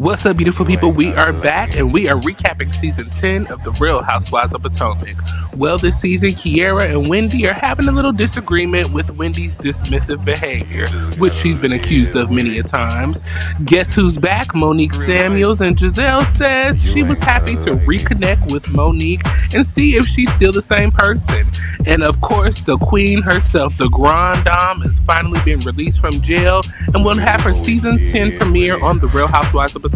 What's up, beautiful people? We are back and we are recapping season 10 of The Real Housewives of Potomac. Well, this season, Kiera and Wendy are having a little disagreement with Wendy's dismissive behavior, which she's been accused of many a times. Guess who's back? Monique Samuels, and Giselle says she was happy to reconnect with Monique and see if she's still the same person. And of course, the queen herself, the Grand Dame, has finally been released from jail and will have her season 10 premiere on The Real Housewives of Potomac.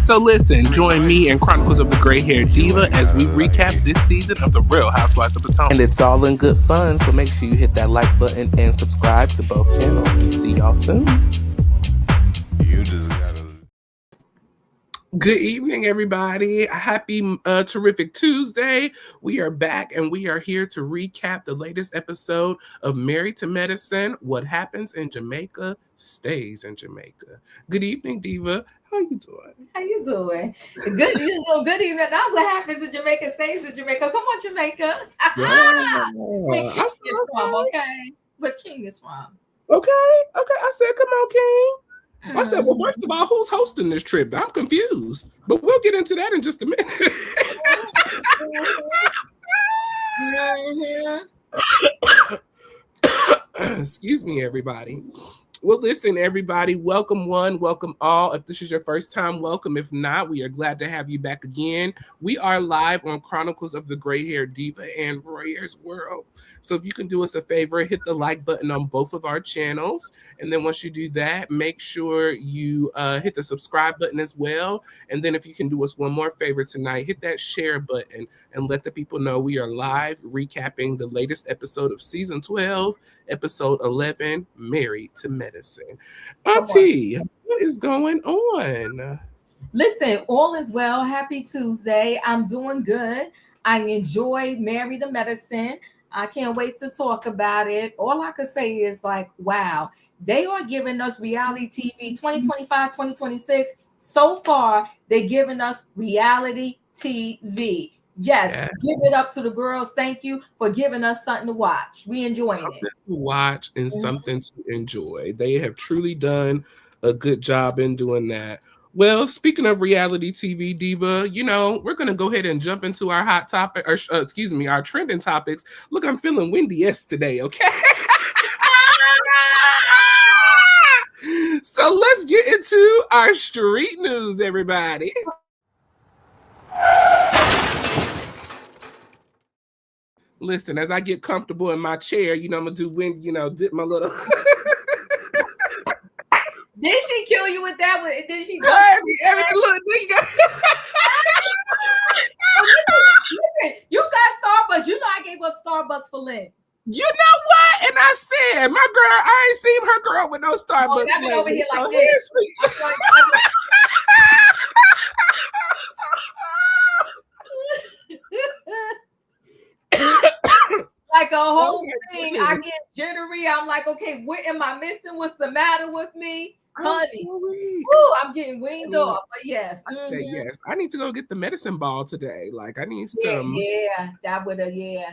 So listen, join me and Chronicles of the Gray Hair Diva as we recap this season of The Real Housewives of Potomac. And it's all in good fun, so make sure you hit that like button and subscribe to both channels. See y'all soon. You just gotta... Good evening, everybody. Happy terrific Tuesday. We are back and we are here to recap the latest episode of Married to Medicine. What happens in Jamaica stays in Jamaica. Good evening, Diva. How you doing? How you doing? Good evening. That's what happens in Jamaica stays in Jamaica. Come on, Jamaica. Yeah. Where King is from, okay? Where King is from. Okay. I said, come on, King. I said, well, first of all, who's hosting this trip? I'm confused, but we'll get into that in just a minute. Excuse me, everybody. Well, listen, everybody, welcome one, welcome all. If this is your first time, welcome. If not, we are glad to have you back again. We are live on Chronicles of the Gray Hair Diva and Royaire's World. So if you can do us a favor, hit the like button on both of our channels. And then once you do that, make sure you hit the subscribe button as well. And then if you can do us one more favor tonight, hit that share button and let the people know we are live recapping the latest episode of season 12, episode 11, Married to Medicine. Auntie, what is going on? Listen, all is well. Happy Tuesday. I'm doing good. I enjoy Married to Medicine. I can't wait to talk about it. All I could say is like, wow, they are giving us reality TV 2025, 2026. So far, they're giving us reality TV. Yes, give it up to the girls. Thank you for giving us something to watch. We enjoying it. To watch and something to enjoy. They have truly done a good job in doing that. Well, speaking of reality TV, Diva, you know, we're going to go ahead and jump into our hot topic, or our trending topics. Look, I'm feeling Wendy-esque today, okay? So let's get into our street news, everybody. Listen, as I get comfortable in my chair, you know, I'm going to do wind, you know, dip my little... Did she kill you with that? Did she? Look, you got Starbucks. You know I gave up Starbucks for Lent. You know what? And I said, my girl, I ain't seen her girl with no Starbucks. Oh, I've been over here like this. Like a whole thing. I get jittery. I'm like, okay, what am I missing? What's the matter with me? Honey, I'm getting weaned off, but yes. I said yes. I need to go get the medicine ball today. Like I need some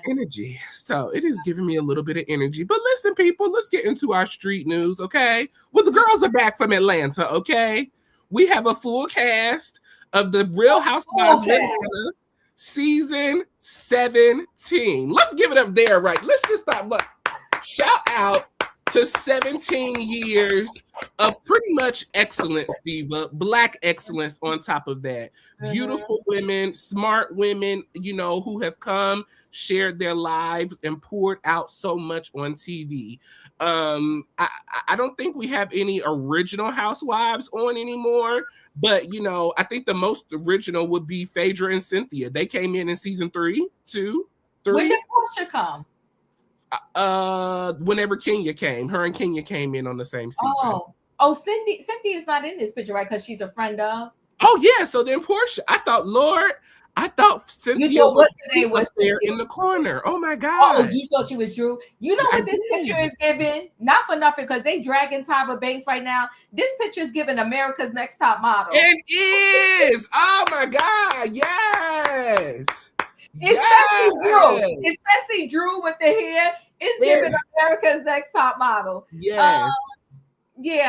energy. So it is giving me a little bit of energy. But listen, people, let's get into our street news, okay? Well, the girls are back from Atlanta, okay? We have a full cast of the Real Housewives of Atlanta season 17. Let's give it up there, right? Let's just stop. Look, shout out to 17 years of pretty much excellence, Diva. Black excellence on top of that. Beautiful women, smart women, you know, who have come, shared their lives, and poured out so much on TV. I don't think we have any original housewives on anymore, but, you know, I think the most original would be Phaedra and Cynthia. They came in season 3, 2, 3. When did Portia come? Whenever Kenya came, her and Kenya came in on the same season. Cynthia's not in this picture, right? Because she's a friend of. Oh yeah, so then Portia. I thought Cynthia was there in the corner. Oh my God. Oh, you thought she was Drew? You know what this picture is giving? Not for nothing, because they dragging Tyra Banks right now. This picture is giving America's Next Top Model. It is. Oh my God. Yes. Especially Drew with the hair. It's giving America's Next Top Model. Yes. This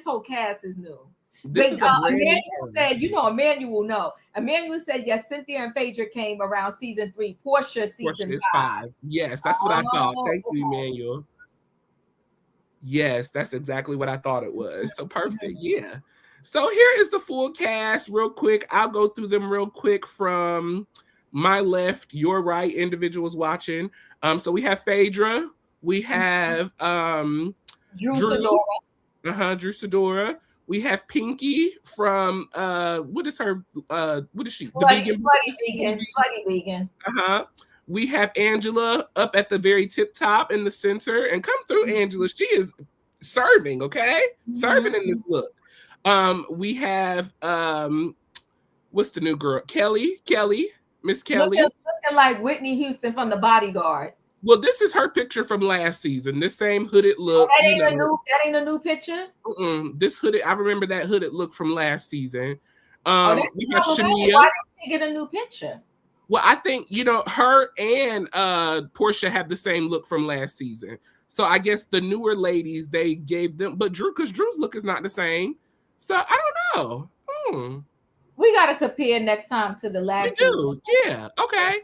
whole cast is new. This But is a brand new Emmanuel said, you know, Emmanuel, no. Emmanuel said, yes, Cynthia and Phaedra came around season 3. Portia season Portia is 5. 5. Yes, that's what I thought. Thank you, okay. Emmanuel. Yes, that's exactly what I thought it was. So perfect. Yeah. So here is the full cast real quick. I'll go through them real quick from my left, your right, individuals watching. So we have Phaedra. We have Drew Drew. Sidora. Drew Sidora. We have Pinky from what is her what is she? Slutty vegan. We have Angela up at the very tip top in the center. And come through, Angela. She is serving, okay? Serving in this look. We have what's the new girl? Kelly, Miss Kelly. Looking like Whitney Houston from The Bodyguard. Well, this is her picture from last season. This same hooded look. That ain't a new picture? This hooded, I remember that hooded look from last season. We have Shamia. Why didn't she get a new picture? Well, I think, you know, her and Portia have the same look from last season. So I guess the newer ladies, they gave them, but because Drew's look is not the same. So I don't know. We got to compare next time to the last season. Yeah, okay.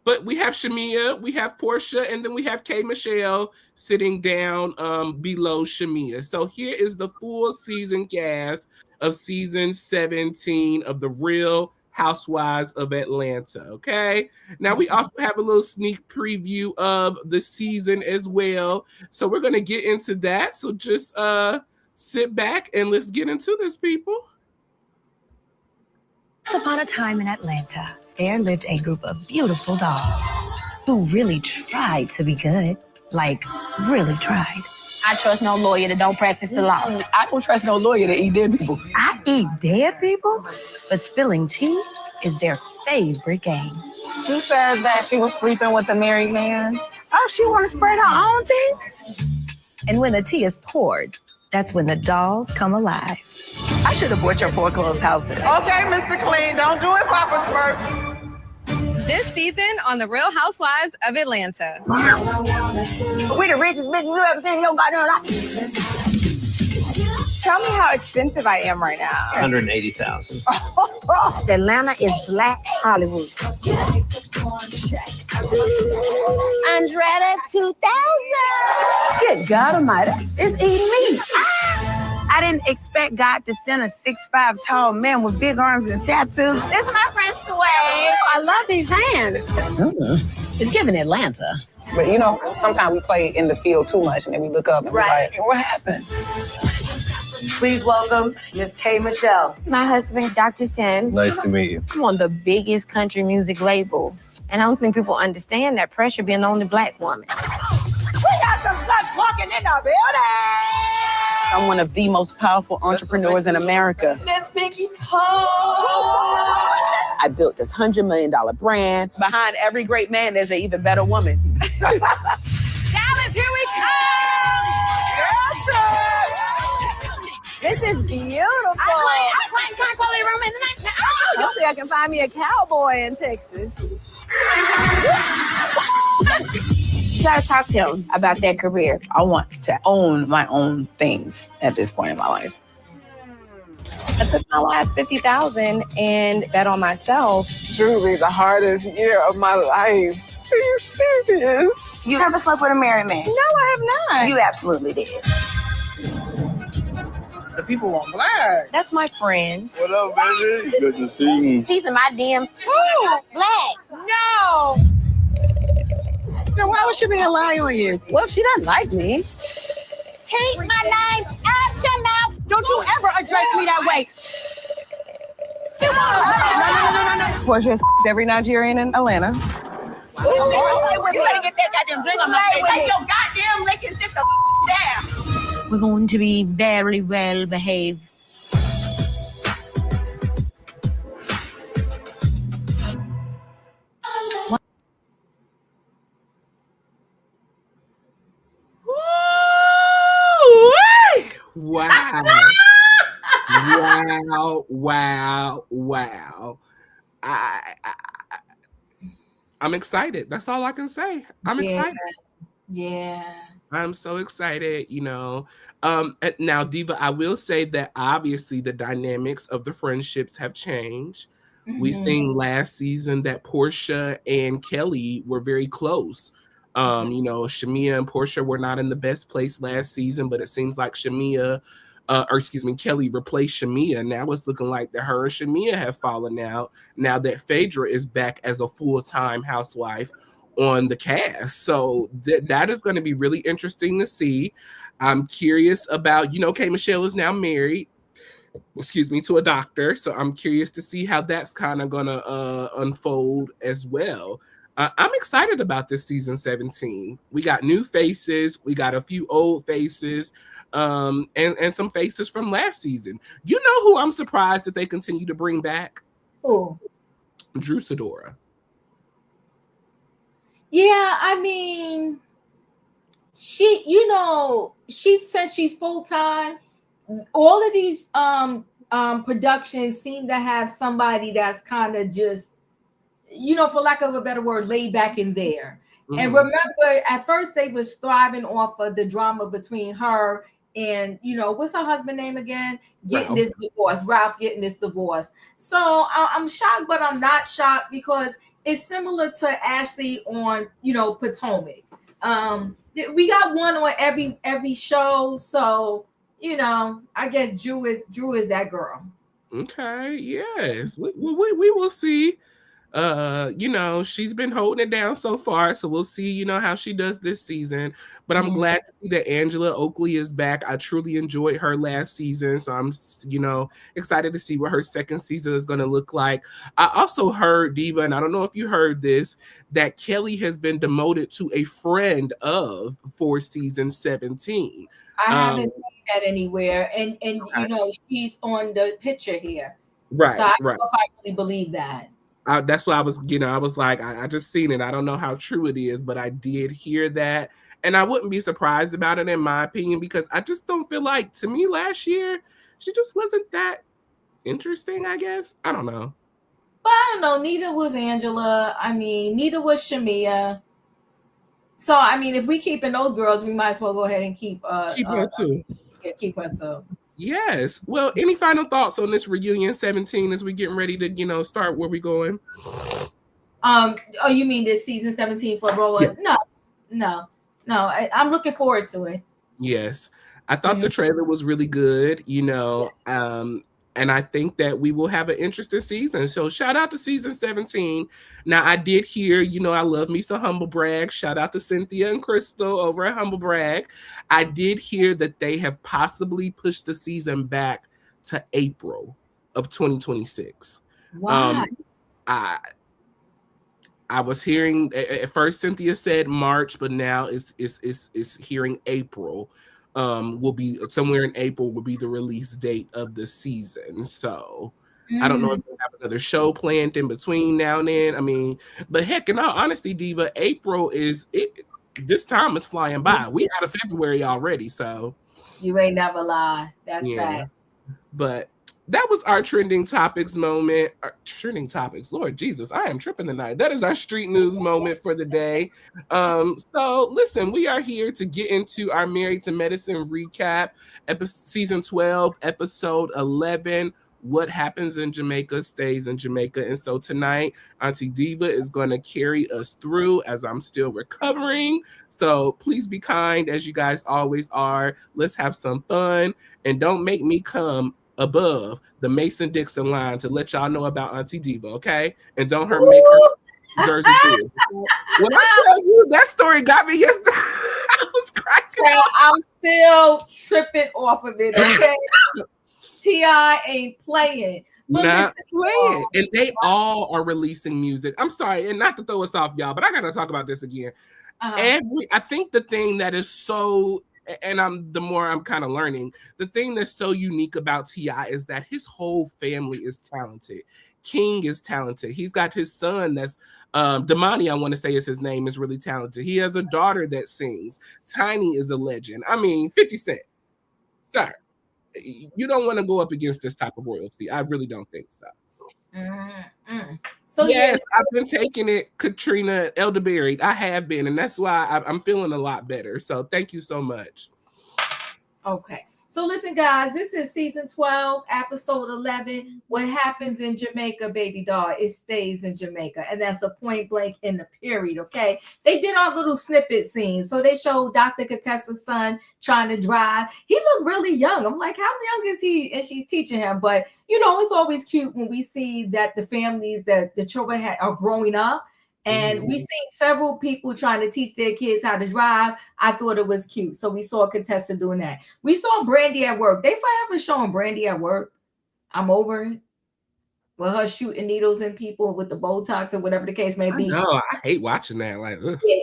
But we have Shamia, we have Portia, and then we have K. Michelle sitting down below Shamia. So here is the full season cast of season 17 of The Real Housewives of Atlanta. Okay. Now we also have a little sneak preview of the season as well. So we're going to get into that. So just sit back and let's get into this, people. Once upon a time in Atlanta, there lived a group of beautiful dolls who really tried to be good. Like, really tried. I trust no lawyer that don't practice the law. I don't trust no lawyer to eat dead people. I eat dead people? But spilling tea is their favorite game. She said that she was sleeping with a married man. Oh, she want to spread her own tea? And when the tea is poured, that's when the dolls come alive. I should have bought your foreclosed house today. Okay, Mr. Clean, don't do it Papa's first. This season on The Real Housewives of Atlanta. We the richest bitches you ever seen in your goddamn life. Tell me how expensive I am right now. 180,000. Atlanta is Black Hollywood. Andretta 2000. Good God Almighty, it's eating me. I didn't expect God to send a 6'5" tall man with big arms and tattoos. This is my friend Sway. I love these hands. It's giving Atlanta. But you know, sometimes we play in the field too much and then we look up and we're like, what happened? Please welcome Miss K. Michelle. My husband, Dr. Sims. Nice to meet you. I'm on the biggest country music label. And I don't think people understand that pressure being the only Black woman. We got some sluts walking in the building. I'm one of the most powerful entrepreneurs in America. Miss Pinky Cole. I built this $100 million brand. Behind every great man, there's an even better woman. Dallas, here we come! This is beautiful. I'm playing Tranquility Room in the night. Hopefully I can find me a cowboy in Texas. You gotta talk to him about that career. I want to own my own things at this point in my life. I took my last $50,000 and bet on myself. Truly the hardest year of my life. Are you serious? You ever slept with a married man? No, I have not. You absolutely did. The people want Black. That's my friend. What up, baby? Good to see you. He's in my DM. Black. No! Then why would she be lying on you? Well, she doesn't like me. Keep my name out your mouth. Don't you ever address me that way. No. Portia every Nigerian in Atlanta. You better get that goddamn drink on my face. Take your goddamn lick and sit the down. We're going to be very well behaved. Wow. Wow. I'm excited. That's all I can say. I'm excited. Yeah. I'm so excited, now, Diva, I will say that obviously the dynamics of the friendships have changed. We seen last season that Portia and Kelly were very close. Shamia and Portia were not in the best place last season, but it seems like Kelly replaced Shamia. Now it's looking like her and Shamia have fallen out now that Phaedra is back as a full-time housewife on the cast. So that is going to be really interesting to see. I'm curious about, K. Michelle is now married, to a doctor. So I'm curious to see how that's kind of going to unfold as well. I'm excited about this season 17. We got new faces. We got a few old faces and some faces from last season. You know who I'm surprised that they continue to bring back? Who? Drew Sidora. Yeah, I mean, she says she's full-time. All of these productions seem to have somebody that's kind of just, for lack of a better word, laid back in there. Mm-hmm. And remember, at first they was thriving off of the drama between her and, what's her husband name again? Ralph getting this divorce. So I'm shocked, but I'm not shocked because it's similar to Ashley on, Potomac. We got one on every show. So, I guess Drew is that girl. Okay. Yes. We will see. She's been holding it down so far, so we'll see, how she does this season. But I'm glad to see that Angela Oakley is back. I truly enjoyed her last season, so I'm, excited to see what her second season is going to look like. I also heard, Diva, and I don't know if you heard this, that Kelly has been demoted to a friend of for season 17. I haven't seen that anywhere, and she's on the picture here, right? So I don't know if I really believe that. That's why I was, I was like, I just seen it. I don't know how true it is, but I did hear that. And I wouldn't be surprised about it, in my opinion, because I just don't feel like, to me, last year, she just wasn't that interesting, I guess. I don't know. But I don't know. Neither was Angela. I mean, neither was Shamia. So, I mean, if we keeping those girls, we might as well go ahead and keep her too. Yeah, keep her too. Yes. Well, any final thoughts on this reunion 17 as we getting ready to, start where we going? Oh, you mean this season 17 for Rolla? Yes. No. I'm looking forward to it. Yes. I thought the trailer was really good, and I think that we will have an interesting season. So shout out to season 17. Now, I did hear, I love me some Humble Brag. Shout out to Cynthia and Crystal over at Humble Brag. I did hear that they have possibly pushed the season back to April of 2026. Wow. I was hearing, at first Cynthia said March, but now it's hearing April. Will be somewhere in April will be the release date of the season. So I don't know if they have another show planned in between now and then. I mean, but heck, in all honesty, Diva, April this time is flying by. We out of February already, so you ain't never lie. That's fact. But that was our trending topics moment. Trending topics, Lord Jesus, I am tripping tonight. That is our street news moment for the day. So listen, we are here to get into our Married to Medicine recap, season 12, episode 11. What happens in Jamaica stays in Jamaica. And so tonight, Auntie Diva is going to carry us through as I'm still recovering. So please be kind, as you guys always are. Let's have some fun, and don't make me come above the Mason-Dixon line to let y'all know about Auntie Diva, okay? And don't make her Jersey too. When I tell you that story got me yesterday, I was cracking up. I'm still tripping off of it, okay? T.I. ain't playing. Not playing. And they all are releasing music. I'm sorry, and not to throw us off, y'all, but I gotta talk about this again. I think the thing that is so, and the more I'm kind of learning, the thing that's so unique about T.I. is that his whole family is talented. King is talented. He's got his son that's Damani, I want to say is his name, is really talented. He has a daughter that sings. Tiny is a legend. I mean, 50 Cent. Sir, you don't want to go up against this type of royalty. I really don't think so. So yes, I've been taking it, Katrina Elderberry. I have been, and that's why I'm feeling a lot better. So thank you so much. Okay. So listen, guys, this is season 12, episode 11. What happens in Jamaica, baby doll, it stays in Jamaica. And that's a point blank in the period, okay? They did our little snippet scene. So they showed Dr. Katessa's son trying to drive. He looked really young. I'm like, how young is he? And she's teaching him. But, you know, it's always cute when we see that the families that the children are growing up. And we seen several people trying to teach their kids how to drive. I thought it was cute. So we saw Contessa doing that. We saw Brandy at work. They forever showing Brandy at work. I'm over it. With her shooting needles in people with the Botox or whatever the case may be. No, I hate watching that. Like, ugh. Yeah.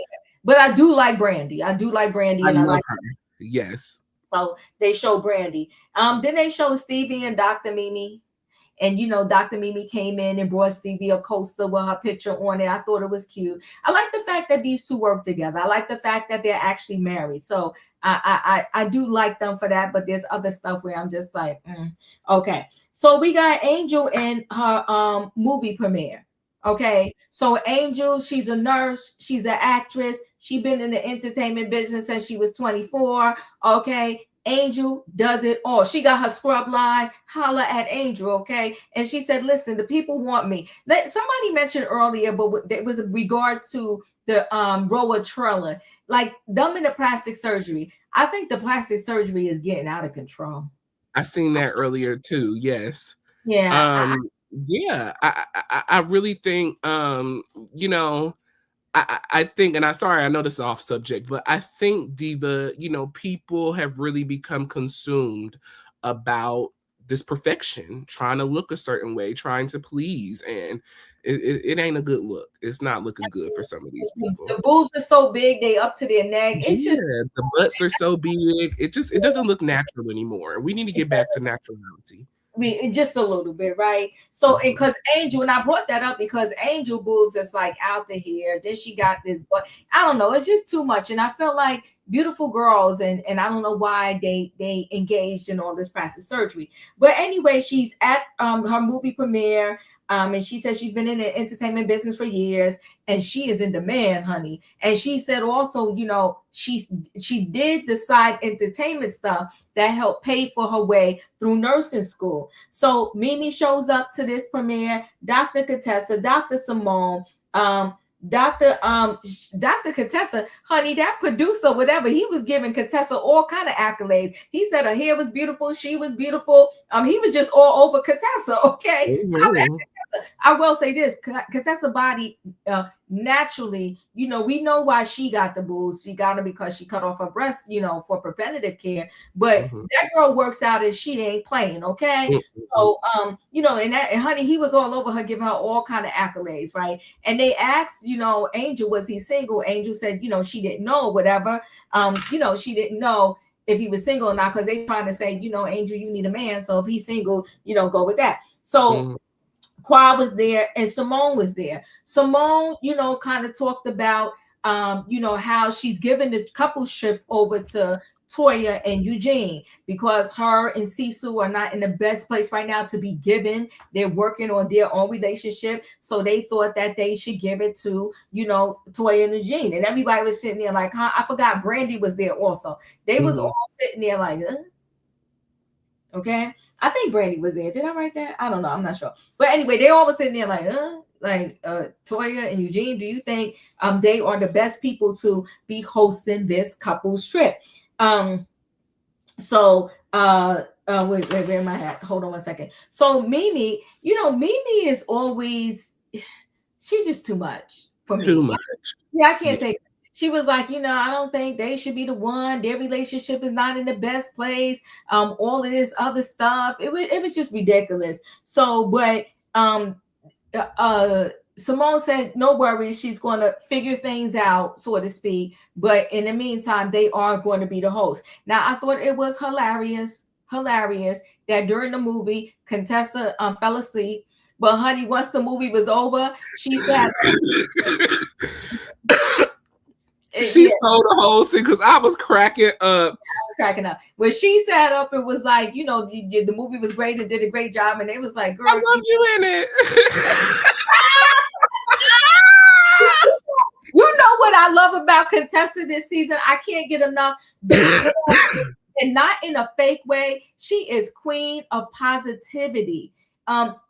But I do like Brandy. I do like Brandy. I And I love like her. Yes. So they show Brandy. Then they show Stevie and Dr. Mimi. And, you know, Dr. Mimi came in and brought Stevie a coaster with her picture on it. I thought it was cute. I like the fact that these two work together. I like the fact that they're actually married. So I do like them for that. But there's other stuff where I'm just like, okay. So we got Angel in her movie premiere. Okay. So Angel, she's a nurse. She's an actress. She's been in the entertainment business since she was 24. Okay. Angel does it all. She got her scrub line. Holla at Angel, okay? And she said, listen, the people want me. Somebody mentioned earlier, but it was in regards to the Royaire trailer. Like them in the plastic surgery. I think the plastic surgery is getting out of control. I seen that earlier too. Yes. Yeah. I really think you know, I think, and I'm sorry, I know this is off subject, but I think, Diva, you know, people have really become consumed about this perfection, trying to look a certain way, trying to please, and it ain't a good look. It's not looking good for some of these people. The boobs are so big, they up to their neck. It's just the butts are so big. It doesn't look natural anymore. We need to get back to naturality. Just a little bit, right? So, because Angel, and I brought that up because Angel boobs is like out to here. Then she got this, but I don't know. It's just too much, and I felt like beautiful girls, and I don't know why they engaged in all this plastic surgery. But anyway, she's at her movie premiere. And she said she's been in the entertainment business for years, and she is in demand, honey. And she said also, you know, she did the side entertainment stuff that helped pay for her way through nursing school. So Mimi shows up to this premiere, Dr. Katessa, Dr. Simone, Dr. Katessa, honey, that producer, whatever, he was giving Katessa all kind of accolades. He said her hair was beautiful, she was beautiful. He was just all over Katessa, okay? I will say this, Katessa's body naturally, you know, we know why she got the boobs. She got them because she cut off her breasts, you know, for preventative care. But that girl works out and she ain't playing, okay? So, you know, and honey, he was all over her, giving her all kind of accolades, right? And they asked, you know, Angel, was he single? Angel said, you know, she didn't know, whatever. You know, she didn't know if he was single or not, because they trying to say, you know, Angel, you need a man. So if he's single, you know, go with that. So Qua was there and Simone was there. Simone, you know, kind of talked about, you know, how she's given the coupleship over to Toya and Eugene because her and Sisu are not in the best place right now to be given. They're working on their own relationship. So they thought that they should give it to, you know, Toya and Eugene. And everybody was sitting there like, huh? I forgot Brandy was there also. They was all sitting there like, okay. I think Brandy was there. Did I write that? I don't know. I'm not sure. But anyway, they all were sitting there like, Toya and Eugene, do you think they are the best people to be hosting this couples trip? Wait, where am I at? Hold on one second. So Mimi, you know, Mimi is always, she's just too much for me. Too much. Yeah, I can't take it. She was like, you know, I don't think they should be the one. Their relationship is not in the best place. All of this other stuff. It was just ridiculous. So, but Simone said, no worries. She's going to figure things out, so to speak. But in the meantime, they are going to be the host. Now, I thought it was hilarious that during the movie, Contessa fell asleep. But honey, once the movie was over, she said... She sold the whole scene because I was cracking up. When she sat up and was like, you know, the movie was great and did a great job, and they was like, girl, I loved you in it. You know what I love about Contessa this season? I can't get enough. And not in a fake way. She is queen of positivity.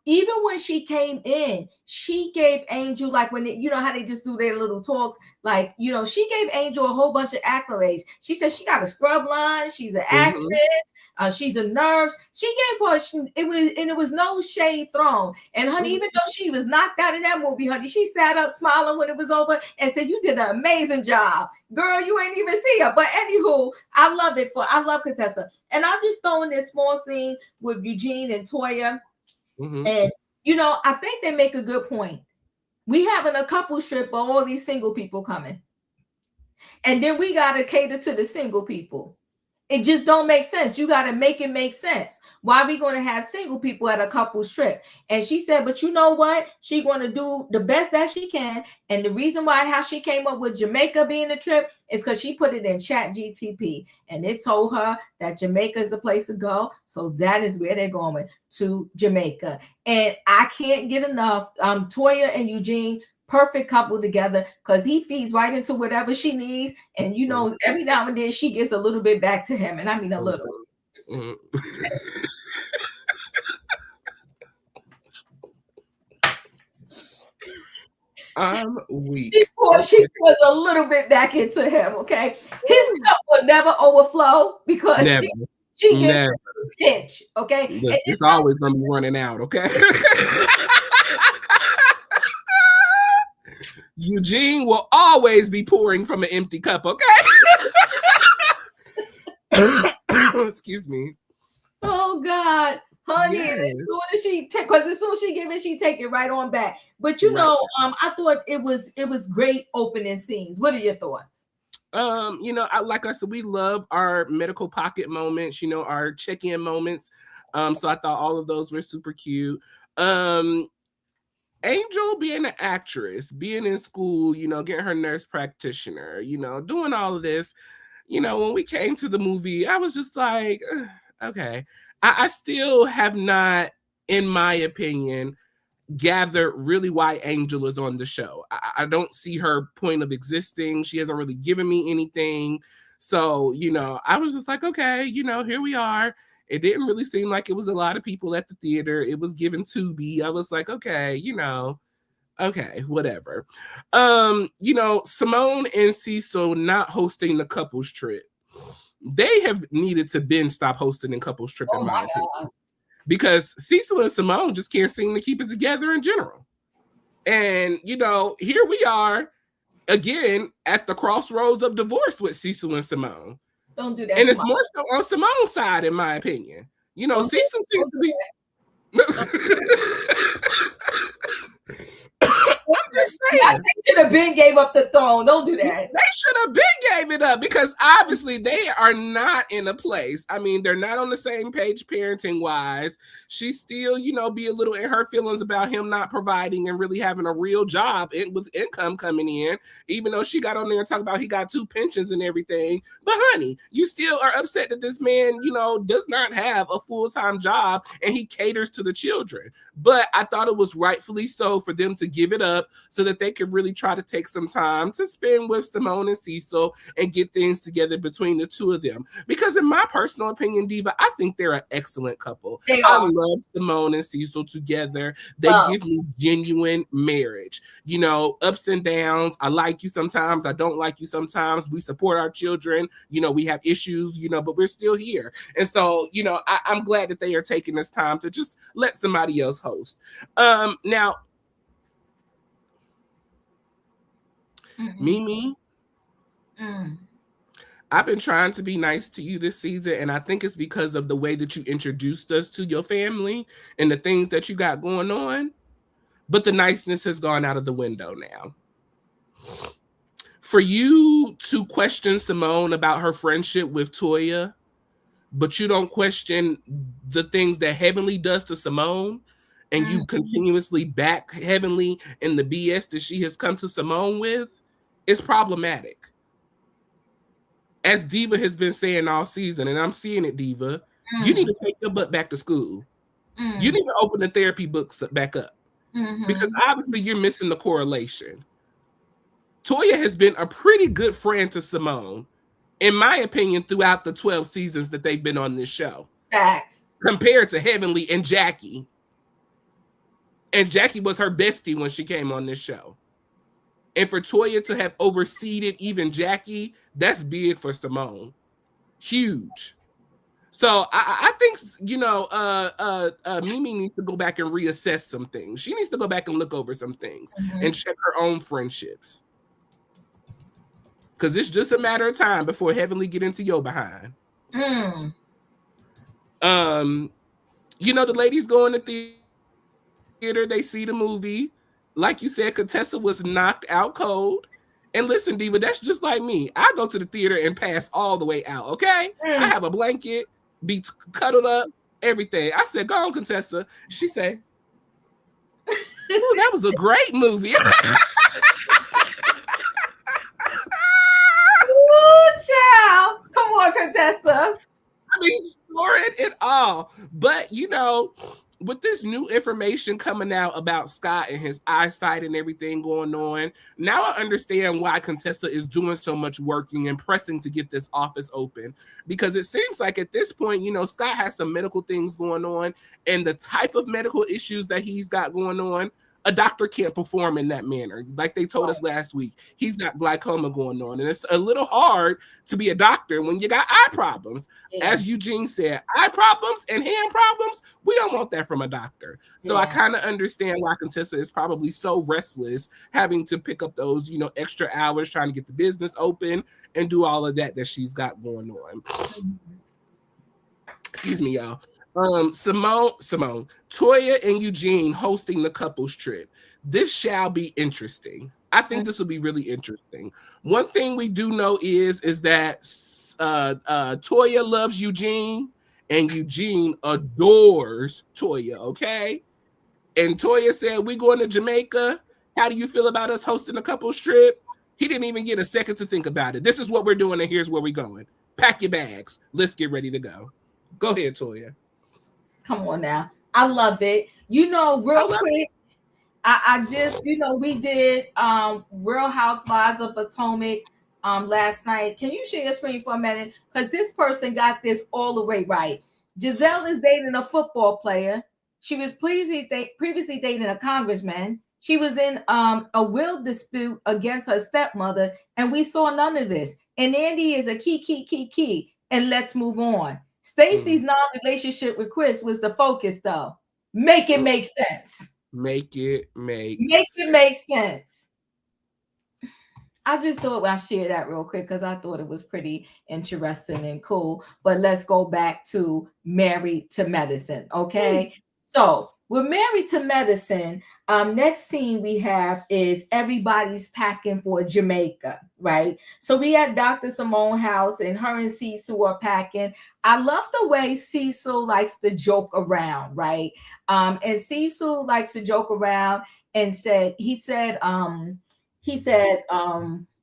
Even when she came in, she gave Angel, like when you know how they just do their little talks, like, you know, she gave Angel a whole bunch of accolades. She said she got a scrub line, she's an actress, she's a nurse. She gave her it was no shade thrown. And honey, even though she was knocked out in that movie, honey, she sat up smiling when it was over and said, "You did an amazing job, girl. You ain't even see her." But anywho, I love Contessa, and I'll just throw in this small scene with Eugene and Toya. And you know, I think they make a good point. We having a couple trip, but all these single people coming, and then we got to cater to the single people. It just don't make sense. You got to make it make sense. Why are we going to have single people at a couple's trip? And she said, but you know what? She going to do the best that she can. And the reason why how she came up with Jamaica being a trip is because she put it in ChatGTP. And it told her that Jamaica is the place to go. So that is where they're going, to Jamaica. And I can't get enough. Toya and Eugene, perfect couple together, because he feeds right into whatever she needs, and you know, every now and then she gives a little bit back to him, and I mean a little. I'm weak. She puts a little bit back into him. Okay, his cup will never overflow because she gets a pinch. Okay, it's always gonna be running out. Okay. Eugene will always be pouring from an empty cup, okay? Excuse me. Oh God, honey, yes. As soon as she give it, she take it right on back. But you know, I thought it was great opening scenes. What are your thoughts? You know, like I said, we love our medical pocket moments, you know, our check-in moments. So I thought all of those were super cute. Angel being an actress, being in school, you know, getting her nurse practitioner, you know, doing all of this, you know, when we came to the movie, I was just like, okay. I still have not, in my opinion, gathered really why Angel is on the show. I don't see her point of existing. She hasn't really given me anything. So, you know, I was just like, okay, you know, here we are. It didn't really seem like it was a lot of people at the theater. It was given to be. I was like, okay, you know, okay, whatever. You know, Simone and Cecil not hosting the couples trip. They have needed to stop hosting a couples trip in my opinion. Because Cecil and Simone just can't seem to keep it together in general. And, you know, here we are again at the crossroads of divorce with Cecil and Simone. Don't do that. And it's more so on Simone's side, in my opinion. You know, Cecil seems to be. I'm just saying. I think should have been gave up the throne. Don't do that. They should have been gave it up because obviously they are not in a place. I mean, they're not on the same page parenting wise. She still, you know, be a little in her feelings about him not providing and really having a real job with income coming in, even though she got on there and talked about he got 2 pensions and everything. But honey, you still are upset that this man, you know, does not have a full-time job and he caters to the children. But I thought it was rightfully so for them to give it up so that they could really try to take some time to spend with Simone and Cecil and get things together between the two of them. Because in my personal opinion, Diva, I think they're an excellent couple. I love Simone and Cecil together. They give me genuine marriage. You know, ups and downs. I like you sometimes. I don't like you sometimes. We support our children. You know, we have issues, you know, but we're still here. And so, you know, I'm glad that they are taking this time to just let somebody else host. Now, Mimi, I've been trying to be nice to you this season, and I think it's because of the way that you introduced us to your family and the things that you got going on. But the niceness has gone out of the window now. For you to question Simone about her friendship with Toya, but you don't question the things that Heavenly does to Simone, and you continuously back Heavenly in the BS that she has come to Simone with, is problematic. As Diva has been saying all season, and I'm seeing it, Diva, you need to take your butt back to school. You need to open the therapy books back up. Because obviously you're missing the correlation. Toya has been a pretty good friend to Simone, in my opinion, throughout the 12 seasons that they've been on this show. Facts. Compared to Heavenly and Jackie. And Jackie was her bestie when she came on this show. And for Toya to have overseeded even Jackie, that's big for Simone. Huge. So I think, you know, Mimi needs to go back and reassess some things. She needs to go back and look over some things and check her own friendships. Because it's just a matter of time before Heavenly get into your behind. You know, the ladies go in the theater, they see the movie. Like you said, Contessa was knocked out cold. And listen, Diva, that's just like me. I go to the theater and pass all the way out, okay? I have a blanket, be cuddled up, everything. I said, go on, Contessa. She said, oh, that was a great movie. Ooh, child. Come on, Contessa. I mean, scoring it all. But, you know, with this new information coming out about Scott and his eyesight and everything going on, now I understand why Contessa is doing so much working and pressing to get this office open. Because it seems like at this point, you know, Scott has some medical things going on, and the type of medical issues that he's got going on, a doctor can't perform in that manner. Like they told us last week, he's got glaucoma going on. And it's a little hard to be a doctor when you got eye problems. Yeah. As Eugene said, eye problems and hand problems, we don't want that from a doctor. So I kind of understand why Contessa is probably so restless, having to pick up those, you know, extra hours, trying to get the business open and do all of that she's got going on. Excuse me, y'all. Simone, Toya and Eugene hosting the couples trip. This shall be interesting. I think this will be really interesting. One thing we do know is that Toya loves Eugene and Eugene adores Toya, okay? And Toya said, we going to Jamaica. How do you feel about us hosting a couples trip? He didn't even get a second to think about it. This is what we're doing and here's where we're going. Pack your bags. Let's get ready to go. Go ahead, Toya. Come on now. I love it. You know, real quick, I just, you know, we did Real Housewives of Potomac last night. Can you share your screen for a minute? Because this person got this all the way right. Giselle is dating a football player. She was previously dating a congressman. She was in a will dispute against her stepmother, and we saw none of this. And Andy is a key. And let's move on. Stacey's non-relationship with Chris was the focus, though. Make it make sense. Make it make sense. I just thought I'd share that real quick because I thought it was pretty interesting and cool. But let's go back to Married to Medicine, okay? So with Married to Medicine, next scene we have is everybody's packing for Jamaica, right? So we at Dr. Simone's house and her and Cecil are packing. I love the way Cecil likes to joke around, right? And Cecil likes to joke around and he said,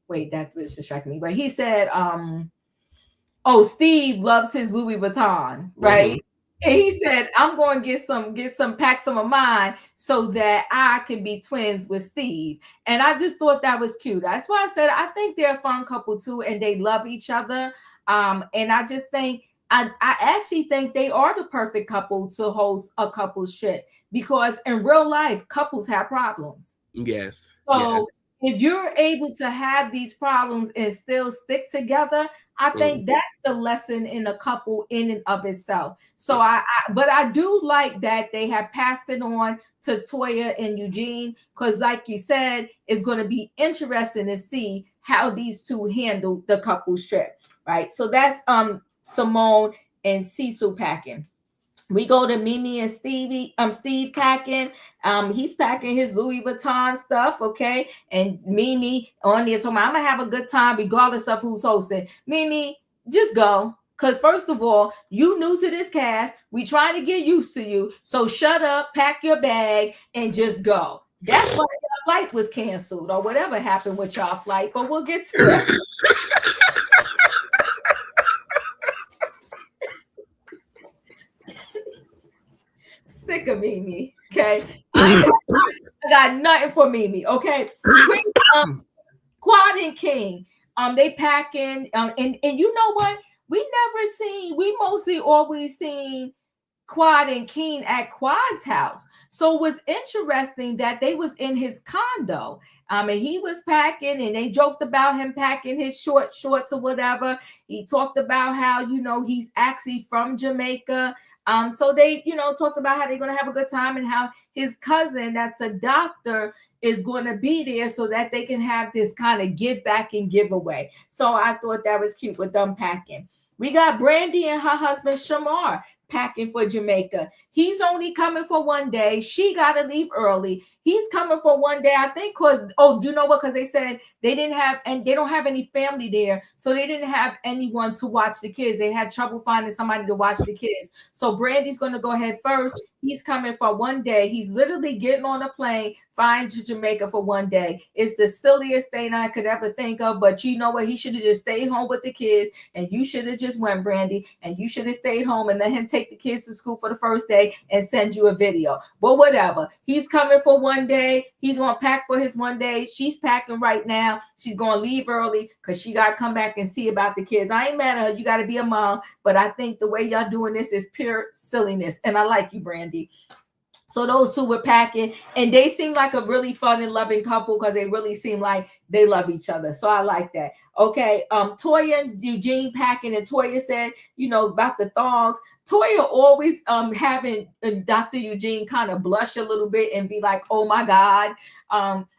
wait, that was distracting me, but he said, oh, Steve loves his Louis Vuitton, right? And he said, I'm going to get some pack some of mine so that I can be twins with Steve. And I just thought that was cute. That's why I said, I think they're a fun couple too, and they love each other. And I just think, I actually think they are the perfect couple to host a couples trip because in real life, couples have problems. Yes. So if you're able to have these problems and still stick together, I think that's the lesson in a couple in and of itself. So but I do like that they have passed it on to Toya and Eugene, because like you said, it's going to be interesting to see how these two handle the couples trip, right? So that's Simone and Cecil packing. We go to Mimi and Steve packing. He's packing his Louis Vuitton stuff, okay? And Mimi on there talking, I'm gonna have a good time regardless of who's hosting. Mimi, just go. Because first of all, you new to this cast. We trying to get used to you. So shut up, pack your bag, and just go. That's why your flight was canceled or whatever happened with y'all flight, but we'll get to that. Sick of Mimi, okay? I got nothing for Mimi, okay? Quad and King. They packing. And you know what? We mostly always seen Quad and King at Quad's house. So it was interesting that they was in his condo. And he was packing, and they joked about him packing his shorts or whatever. He talked about how, he's actually from Jamaica. So they, talked about how they're going to have a good time, and how his cousin, that's a doctor, is going to be there so that they can have this kind of give back and giveaway. So I thought that was cute with them packing. We got Brandy and her husband Shamar packing for Jamaica. He's only coming for one day. She got to leave early. He's coming for one day, I think, because they said they didn't have, and they don't have any family there, so they didn't have anyone to watch the kids. They had trouble finding somebody to watch the kids. So Brandy's going to go ahead first. He's coming for one day. He's literally getting on a plane, flying to Jamaica for one day. It's the silliest thing I could ever think of, but you know what? He should have just stayed home with the kids, and you should have just went, Brandy, and you should have stayed home and let him take the kids to school for the first day and send you a video. But whatever. He's coming for one day. He's going to pack for his one day. She's packing right now. She's going to leave early because she got to come back and see about the kids. I ain't mad at her. You got to be a mom, but I think the way y'all doing this is pure silliness, and I like you, Brandy. So those two were packing, and they seem like a really fun and loving couple because they really seem like they love each other. So I like that. Okay. Toya and Eugene packing, and Toya said, about the thongs. Toya always having Dr. Eugene kind of blush a little bit and be like, oh my God.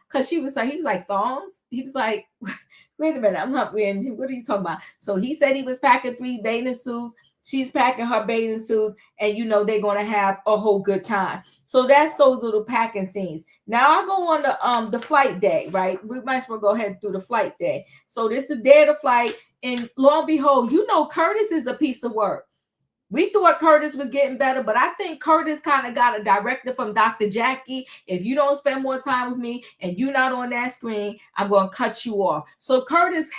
Because he was like, thongs? He was like, wait a minute, I'm not wearing, what are you talking about? So he said he was packing 3 bathing suits. She's packing her bathing suits, and they're going to have a whole good time. So that's those little packing scenes. Now I go on the flight day, right? We might as well go ahead through the flight day. So this is the day of the flight, and lo and behold, Curtis is a piece of work. We thought Curtis was getting better, but I think Curtis kind of got a directive from Dr. Jackie. If you don't spend more time with me and you're not on that screen, I'm going to cut you off. So Curtis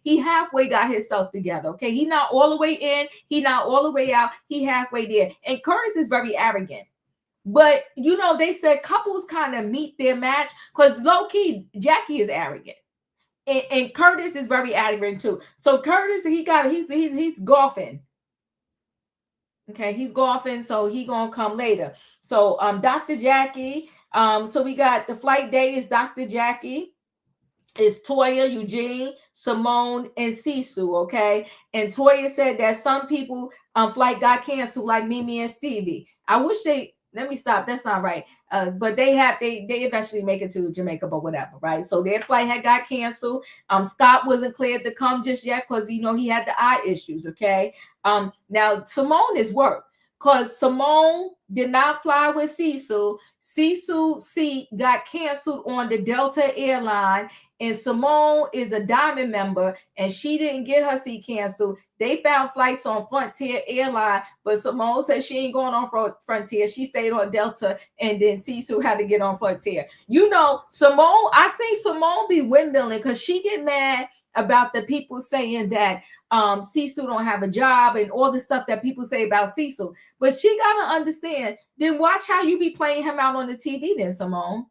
he halfway got himself together. Okay. He not all the way in. He not all the way out. He halfway there. And Curtis is very arrogant. But, they said couples kind of meet their match because low key, Jackie is arrogant. And Curtis is very arrogant too. So Curtis, he's golfing. Okay, he's golfing, so he gonna come later. So Dr. Jackie, so we got the flight day is Dr. Jackie, it's Toya, Eugene, Simone, and Sisu, okay? And Toya said that some people flight got canceled, like Mimi and Stevie. I wish let me stop. That's not right. But they eventually make it to Jamaica, but whatever, right? So their flight had got canceled. Scott wasn't cleared to come just yet because he had the eye issues. Okay. Now Simone is work because Simone did not fly with Sisu. Sisu seat got canceled on the Delta airline, and Simone is a Diamond member, and she didn't get her seat canceled. They found flights on Frontier airline, but Simone said she ain't going on Frontier. She stayed on Delta, and then Sisu had to get on Frontier. Simone, I see Simone be windmilling because she get mad about the people saying that Sisu don't have a job and all the stuff that people say about Sisu. But she got to understand, then watch how you be playing him out on the TV then, Simone.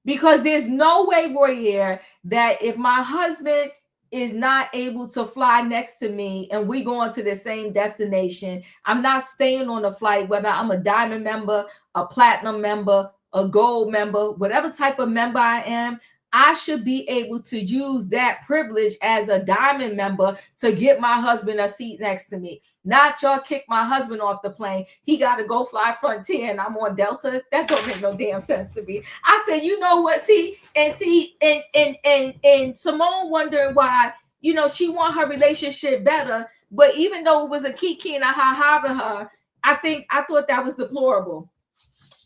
Because there's no way, Royaire, that if my husband is not able to fly next to me and we going to the same destination, I'm not staying on the flight, whether I'm a Diamond member, a Platinum member, a Gold member, whatever type of member I am, I should be able to use that privilege as a Diamond member to get my husband a seat next to me. Not y'all kick my husband off the plane. He got to go fly Frontier and I'm on Delta. That don't make no damn sense to me. I said, you know what? And Simone wondering why, she want her relationship better. But even though it was a kiki and a ha-ha to her, I thought that was deplorable.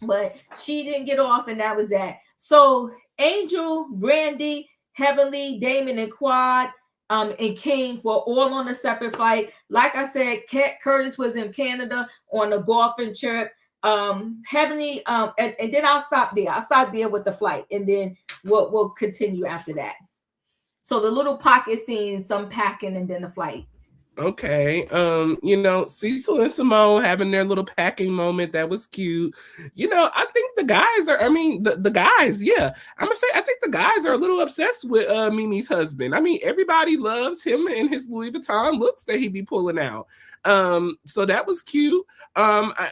But she didn't get off, and that was that. So Angel, Brandy, Heavenly, Damon, and Quad, and King were all on a separate flight. Like I said, Curtis was in Canada on a golfing trip. Heavenly, and then I'll stop there. I'll stop there with the flight, and then we'll continue after that. So the little pocket scenes, some packing, and then the flight. Okay. Cecil and Simone having their little packing moment. That was cute. I think the guys are, the guys, yeah. I'm gonna say I think the guys are a little obsessed with Mimi's husband. Everybody loves him and his Louis Vuitton looks that he be pulling out. So that was cute.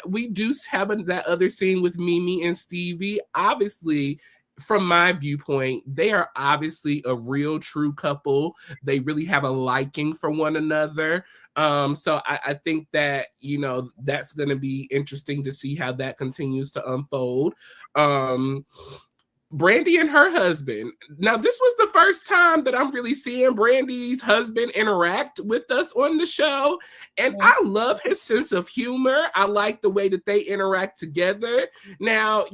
We do have that other scene with Mimi and Stevie. Obviously, from my viewpoint, they are obviously a real true couple. They really have a liking for one another. So I think that, that's going to be interesting to see how that continues to unfold. Brandy and her husband. Now, this was the first time that I'm really seeing Brandy's husband interact with us on the show. And I love his sense of humor. I like the way that they interact together. Now,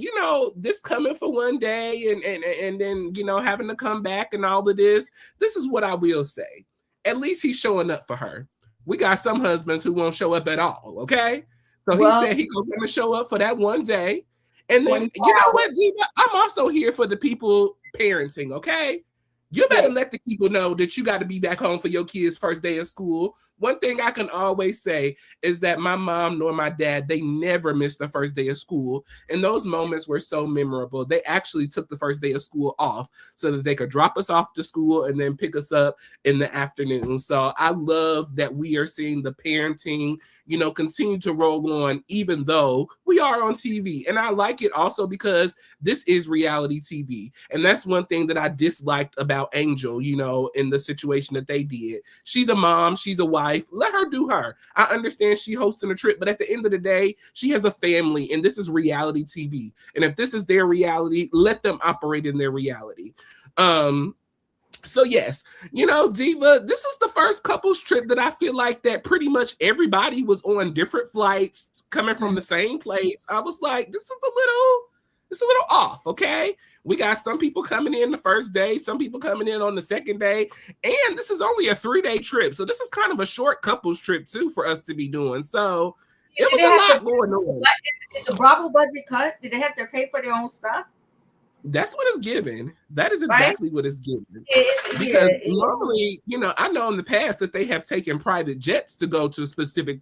this coming for one day and then, having to come back and all of this. This is what I will say. At least he's showing up for her. We got some husbands who won't show up at all, okay? So he said he's going to show up for that one day. And then, you know what, Diva? I'm also here for the people parenting, okay? You better let the people know that you got to be back home for your kids' first day of school. One thing I can always say is that my mom nor my dad, they never missed the first day of school. And those moments were so memorable. They actually took the first day of school off so that they could drop us off to school and then pick us up in the afternoon. So I love that we are seeing the parenting, continue to roll on, even though we are on TV. And I like it also because this is reality TV. And that's one thing that I disliked about Angel, in the situation that they did. She's a mom, she's a wife. Let her do her. I understand she hosting a trip, but at the end of the day, she has a family, and this is reality TV. And if this is their reality, let them operate in their reality. So yes, Diva, this is the first couples trip that I feel like that pretty much everybody was on different flights coming from the same place. I was like, this is a little off, okay? We got some people coming in the first day, some people coming in on the second day, and this is only a 3-day trip. So this is kind of a short couples trip too for us to be doing. So it was a lot going on. Did the Bravo budget cut? Did they have to pay for their own stuff? That's what it's given. That is exactly what it's given. Because normally, I know in the past that they have taken private jets to go to specific,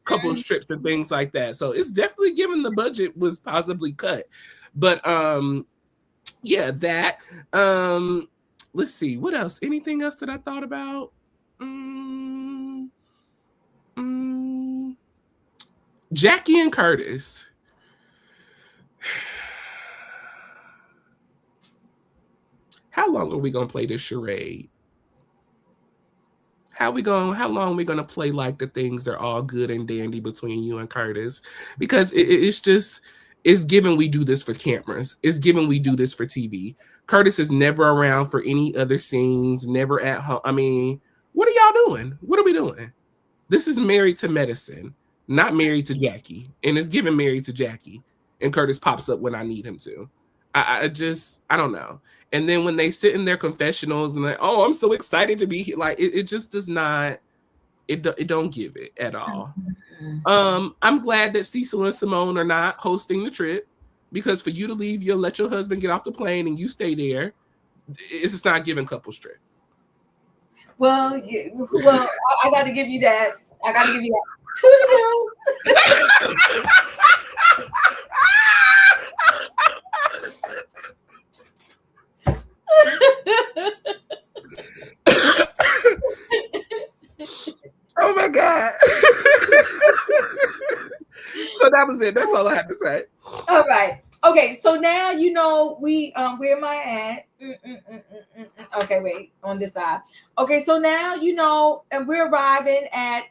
couples trips and things like that. So it's definitely given the budget was possibly cut. But that. Let's see. What else? Anything else that I thought about? Jackie and Curtis. How long are we gonna play this charade? How long are we gonna play like the things are all good and dandy between you and Curtis? Because it's given we do this for cameras. It's given we do this for TV. Curtis is never around for any other scenes, never at home. What are y'all doing? What are we doing? This is Married to Medicine, not Married to Jackie. And it's given Married to Jackie. And Curtis pops up when I need him to. I don't know. And then when they sit in their confessionals and like, oh, I'm so excited to be here. Like it just does not, it don't give it at all. I'm glad that Cecil and Simone are not hosting the trip, because for you to leave, you'll let your husband get off the plane and you stay there. It's just not giving couples trip. Well, I got to give you that. Toodaloo. Oh my God. So that was it. That's all I have to say. All right. Okay. So now we where am I at? Okay, wait, on this side. Okay, so now and we're arriving at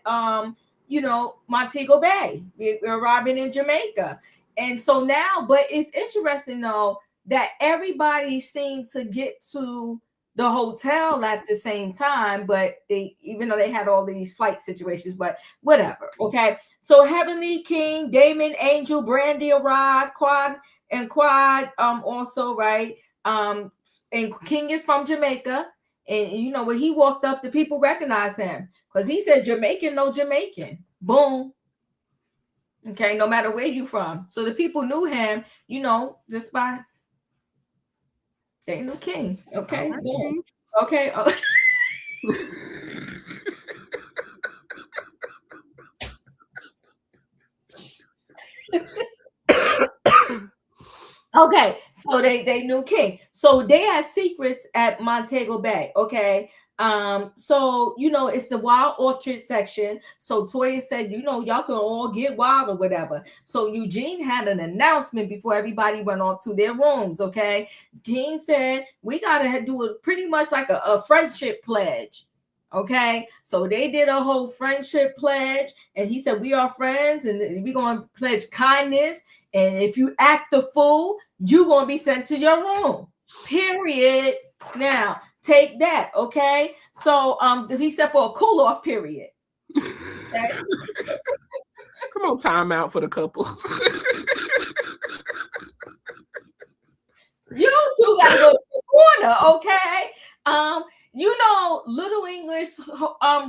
Montego Bay. We're arriving in Jamaica. And so now, but it's interesting though that everybody seemed to get to the hotel at the same time, but even though they had all these flight situations, but whatever. Okay. So Heavenly, King, Damon, Angel, Brandy arrived, Quad also, right? And King is from Jamaica. And when he walked up, the people recognized him because he said Jamaican, no Jamaican. Boom. Okay, no matter where you from. So the people knew him, just by they knew King. Okay. Okay. Okay, so they knew King. So they had secrets at Montego Bay. Okay. So it's the wild orchard section. So Toya said, y'all can all get wild or whatever. So Eugene had an announcement before everybody went off to their rooms. Okay. King said, we gotta do it pretty much like a friendship pledge. Okay, so they did a whole friendship pledge, and he said, we are friends, and we're gonna pledge kindness. And if you act the fool, you're gonna be sent to your room. Period. Now, take that, okay? So he said for a cool-off period. Okay? Come on, time out for the couples. You two gotta go to the corner, okay? Little English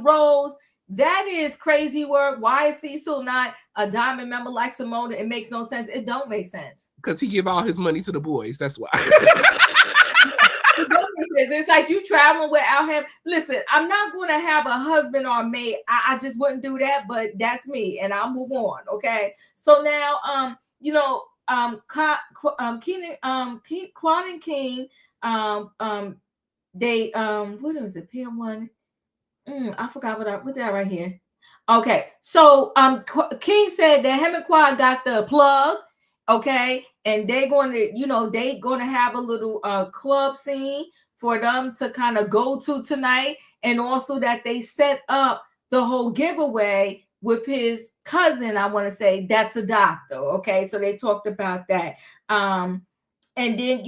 Rose, that is crazy work. Why is Cecil not a diamond member like Simona? It makes no sense. It don't make sense. Because he give all his money to the boys. That's why. It's like you traveling without him. Listen, I'm not going to have a husband or a maid. I just wouldn't do that, but that's me, and I'll move on. Okay. So now, Quan and King, they what was it? Pair one. I forgot what did I write here. Okay, so King said that him and Quan got the plug. Okay, and they're going to have a little club scene for them to kind of go to tonight, and also that they set up the whole giveaway with his cousin. I want to say that's a doctor. Okay, so they talked about that. And then,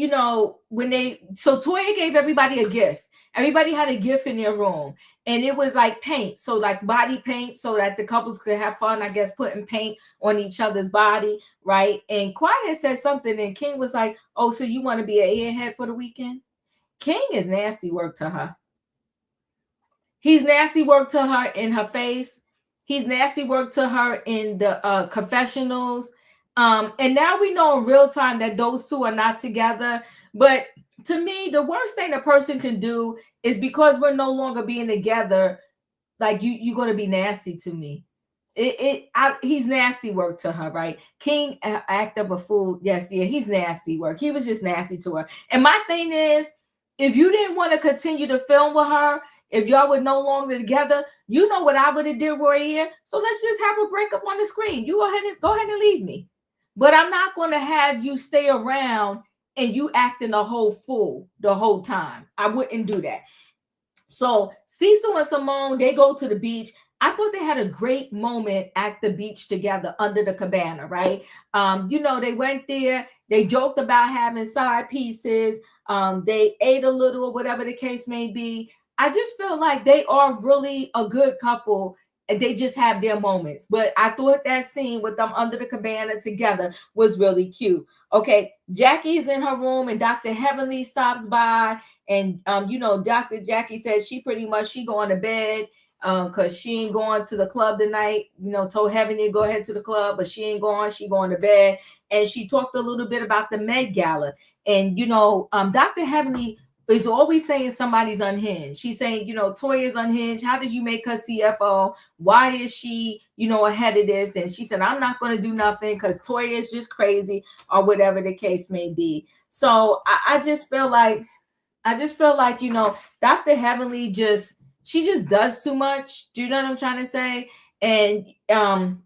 so Toya gave everybody a gift. Everybody had a gift in their room, and it was like paint. So like body paint, so that the couples could have fun, I guess, putting paint on each other's body. Right. And Quiet said something, and King was like, oh, so you want to be an airhead for the weekend? King is nasty work to her. He's nasty work to her in her face. He's nasty work to her in the confessionals. And now we know in real time that those two are not together. But to me, the worst thing a person can do is, because we're no longer being together, like you're going to be nasty to me. He's nasty work to her, right? King act up a fool. Yes, yeah, he's nasty work. He was just nasty to her. And my thing is, if you didn't want to continue to film with her, if y'all were no longer together, you know what I would have did, Royaire. So let's just have a breakup on the screen. You go ahead and leave me. But I'm not going to have you stay around and you acting a whole fool the whole time. I wouldn't do that. So Cecil and Simone, they go to the beach. I thought they had a great moment at the beach together under the cabana, right? They went there. They joked about having side pieces. They ate a little, or whatever the case may be. I just feel like they are really a good couple, and they just have their moments. But I thought that scene with them under the cabana together was really cute. Okay, Jackie's in her room, and Dr. Heavenly stops by, and Dr. Jackie says she going to bed because she ain't going to the club tonight. Told Heavenly to go ahead to the club, but she ain't going. She going to bed, and she talked a little bit about the Met Gala, and Dr. Heavenly is always saying somebody's unhinged. She's saying, Toya's unhinged. How did you make her CFO? Why is she, ahead of this? And she said, I'm not going to do nothing because Toya is just crazy, or whatever the case may be. So I just feel like, Dr. Heavenly she just does too much. Do you know what I'm trying to say? And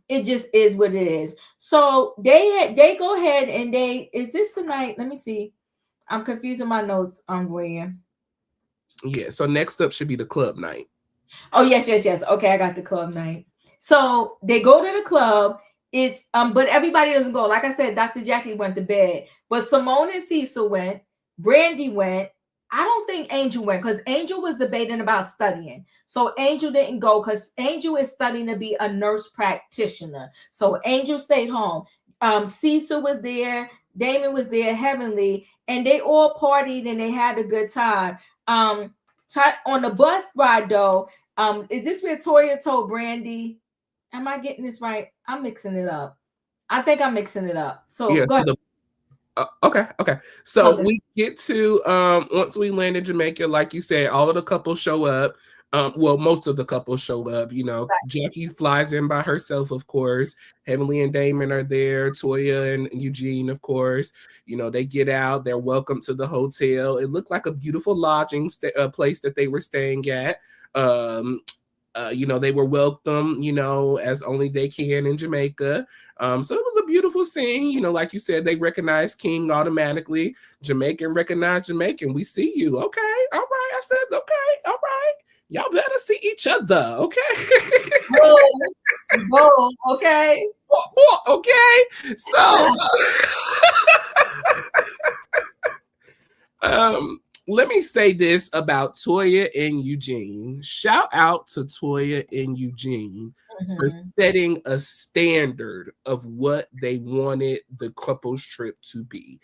it just is what it is. So they go ahead and is this tonight? Let me see. I'm confusing my notes on where. Yeah, so next up should be the club night. Oh, yes. Okay, I got the club night. So they go to the club. It's but everybody doesn't go. Like I said, Dr. Jackie went to bed, but Simone and Cecil went. Brandy went. I don't think Angel went because Angel was debating about studying. So Angel didn't go because Angel is studying to be a nurse practitioner. So Angel stayed home. Cecil was there. Damon was there, Heavenly, and they all partied and they had a good time. On the bus ride, though, is this where Toya told Brandy? Am I getting this right? I'm mixing it up. I think I'm mixing it up. So, yeah, go ahead. Okay. So we get to once we land in Jamaica, like you said, all of the couples show up. Well, most of the couples showed up. Jackie flies in by herself, of course. Heavenly and Damon are there. Toya and Eugene, of course. They get out. They're welcome to the hotel. It looked like a beautiful lodging place that they were staying at. They were welcome, as only they can in Jamaica. So it was a beautiful scene. Like you said, they recognized King automatically. Jamaican recognized Jamaican. We see you. Okay. All right. I said, okay. All right. Y'all better see each other. Okay. Whoa, okay. Okay. So, let me say this about Toya and Eugene. Shout out to Toya and Eugene for setting a standard of what they wanted the couple's trip to be.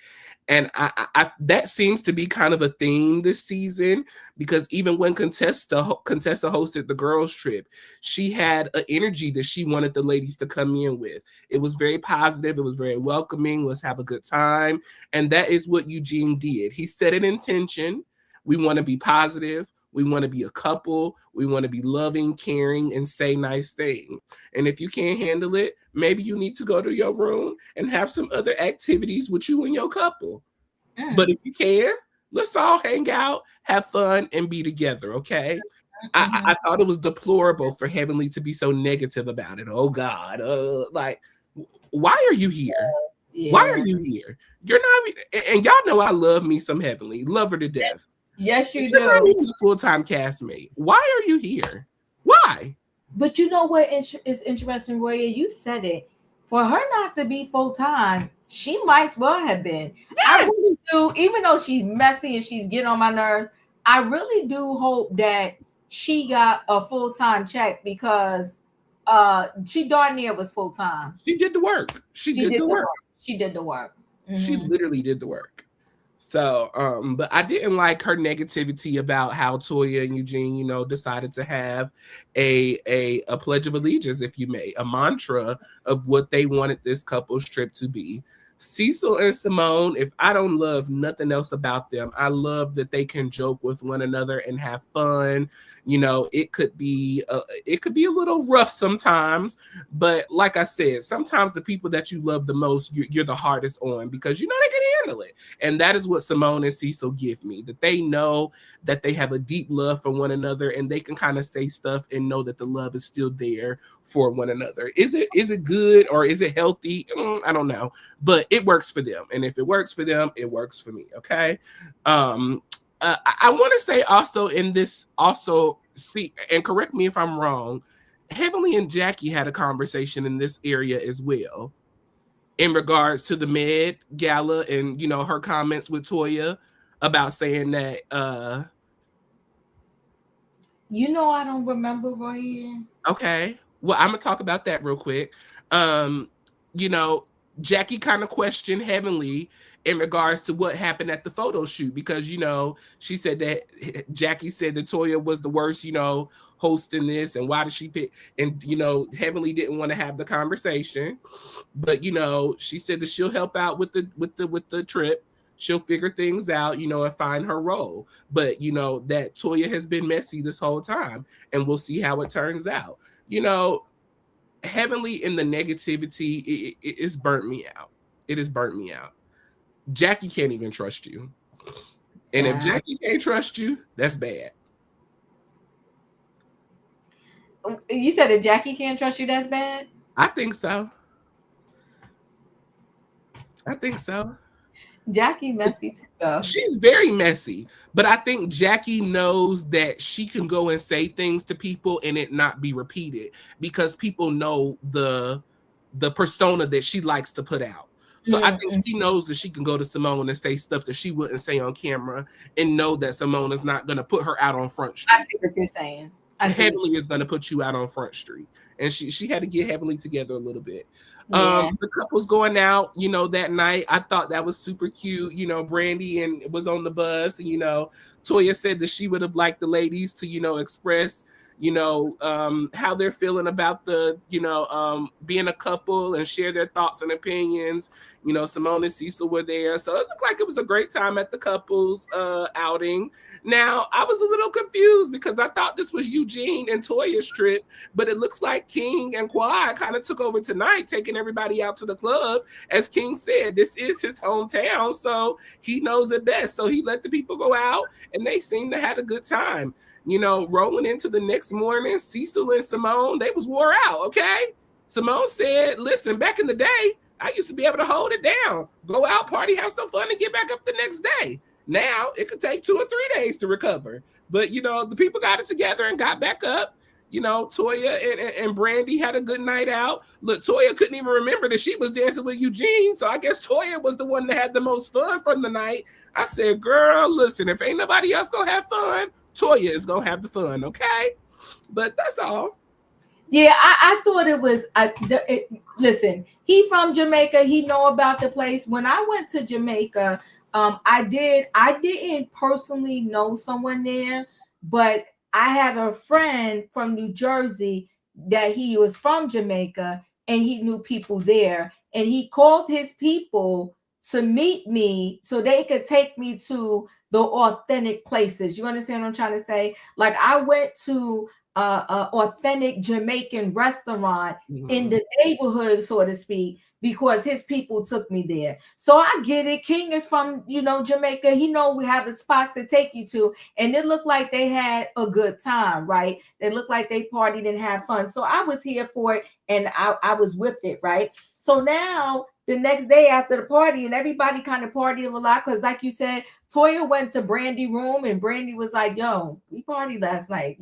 And I that seems to be kind of a theme this season, because even when Contessa hosted the girls' trip, she had an energy that she wanted the ladies to come in with. It was very positive. It was very welcoming. Let's have a good time. And that is what Eugene did. He set an intention. We want to be positive. We want to be a couple. We want to be loving, caring, and say nice things. And if you can't handle it, maybe you need to go to your room and have some other activities with you and your couple. But if you can, let's all hang out, have fun, and be together, okay? I thought it was deplorable for Heavenly to be so negative about it. Oh, God. Why are you here? Yeah. Why are you here? You're not, and y'all know I love me some Heavenly. Love her to death. Yes, you You're do. not even a full-time castmate. Why are you here? Why? But you know what is interesting, Roya? You said it. For her not to be full-time, she might as well have been. Yes. I really do, even though she's messy and she's getting on my nerves, I really do hope that she got a full-time check, because she darn near was full-time. She did the work. She did the work. She did the work. She literally did the work. So, but I didn't like her negativity about how Toya and Eugene, decided to have a pledge of allegiance, if you may, a mantra of what they wanted this couple's trip to be. Cecil and Simone, if I don't love nothing else about them, I love that they can joke with one another and have fun. It could be a little rough sometimes, but like I said, sometimes the people that you love the most, you're the hardest on, because they can handle it. And that is what Simone and Cecil give me, that they know that they have a deep love for one another, and they can kind of say stuff and know that the love is still there for one another. Is it good, or is it healthy? I don't know, but it works for them. And if it works for them, it works for me. Okay. I want to say also in this, see, and correct me if I'm wrong, Heavenly and Jackie had a conversation in this area as well, in regards to the Med Gala and, her comments with Toya about saying that. I don't remember, Roy. Okay. Well, I'm going to talk about that real quick. Jackie kind of questioned Heavenly in regards to what happened at the photo shoot, because, she said that Jackie said that Toya was the worst, hosting this, and why did she pick, and, Heavenly didn't want to have the conversation, but, she said that she'll help out with the trip. She'll figure things out, and find her role. But, that Toya has been messy this whole time, and we'll see how it turns out. Heavenly in the negativity, it's burnt me out. It has burnt me out. Jackie can't even trust you. And if Jackie can't trust you, that's bad. You said if Jackie can't trust you, that's bad? I think so. Jackie messy too, though. She's very messy, but I think Jackie knows that she can go and say things to people and it not be repeated, because people know the persona that she likes to put out. So I think she knows that she can go to Simone and say stuff that she wouldn't say on camera, and know that Simone is not going to put her out on Front Street. I see what you're saying. Heavenly is going to put you out on Front Street. And she had to get Heavenly together a little bit. The couple's going out, that night. I thought that was super cute. Brandy and was on the bus, and Toya said that she would have liked the ladies to, express how they're feeling about the, being a couple and share their thoughts and opinions. Simone and Cecil were there. So it looked like it was a great time at the couples outing. Now, I was a little confused because I thought this was Eugene and Toya's trip, but it looks like King and Quad kind of took over tonight, taking everybody out to the club. As King said, this is his hometown, so he knows it best. So he let the people go out, and they seemed to have a good time. Rolling into the next morning, Cecil and Simone, they was wore out, okay? Simone said, listen, back in the day, I used to be able to hold it down, go out, party, have some fun, and get back up the next day. Now, it could take 2 or 3 days to recover. But, the people got it together and got back up. Toya and Brandy had a good night out. Look, Toya couldn't even remember that she was dancing with Eugene. So I guess Toya was the one that had the most fun from the night. I said, girl, listen, if ain't nobody else going to have fun, Toya is going to have the fun, okay? But that's all. Yeah, I thought it was, listen, he from Jamaica. He know about the place. When I went to Jamaica, I didn't personally know someone there, but I had a friend from New Jersey that he was from Jamaica and he knew people there. And he called his people to meet me so they could take me to the authentic places. You understand what I'm trying to say? Like I went to a authentic Jamaican restaurant in the neighborhood, so to speak, because his people took me there. So I get it. King is from, Jamaica. He know we have the spots to take you to. And it looked like they had a good time, right? They looked like they partied and had fun. So I was here for it and I was with it, right? So now the next day after the party, and everybody kind of partied a lot because, like you said, Toya went to Brandy room and Brandy was like, yo, we partied last night,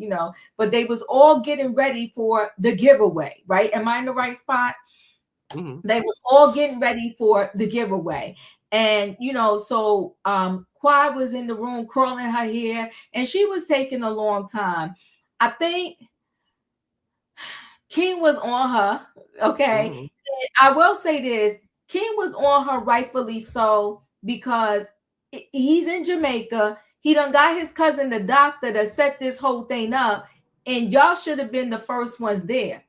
but they was all getting ready for the giveaway, right? Am I in the right spot? They was all getting ready for the giveaway. And, so Quad was in the room curling her hair and she was taking a long time. I think King was on her, okay? I will say this, King was on her rightfully so because he's in Jamaica. He done got his cousin, the doctor, to set this whole thing up. And y'all should have been the first ones there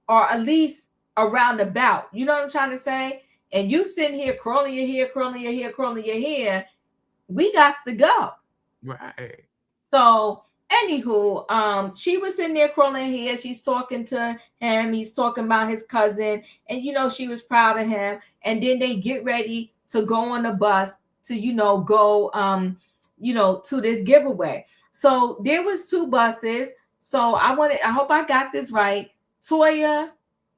or at least around about. You know what I'm trying to say? And you sitting here curling your hair, curling your hair, curling your hair. We got to go. Right. So anywho, she was sitting there curling her hair. She's talking to him. He's talking about his cousin. And, she was proud of him. And then they get ready to go on the bus to, go, to this giveaway. So there was 2 buses. So I hope I got this right. Toya,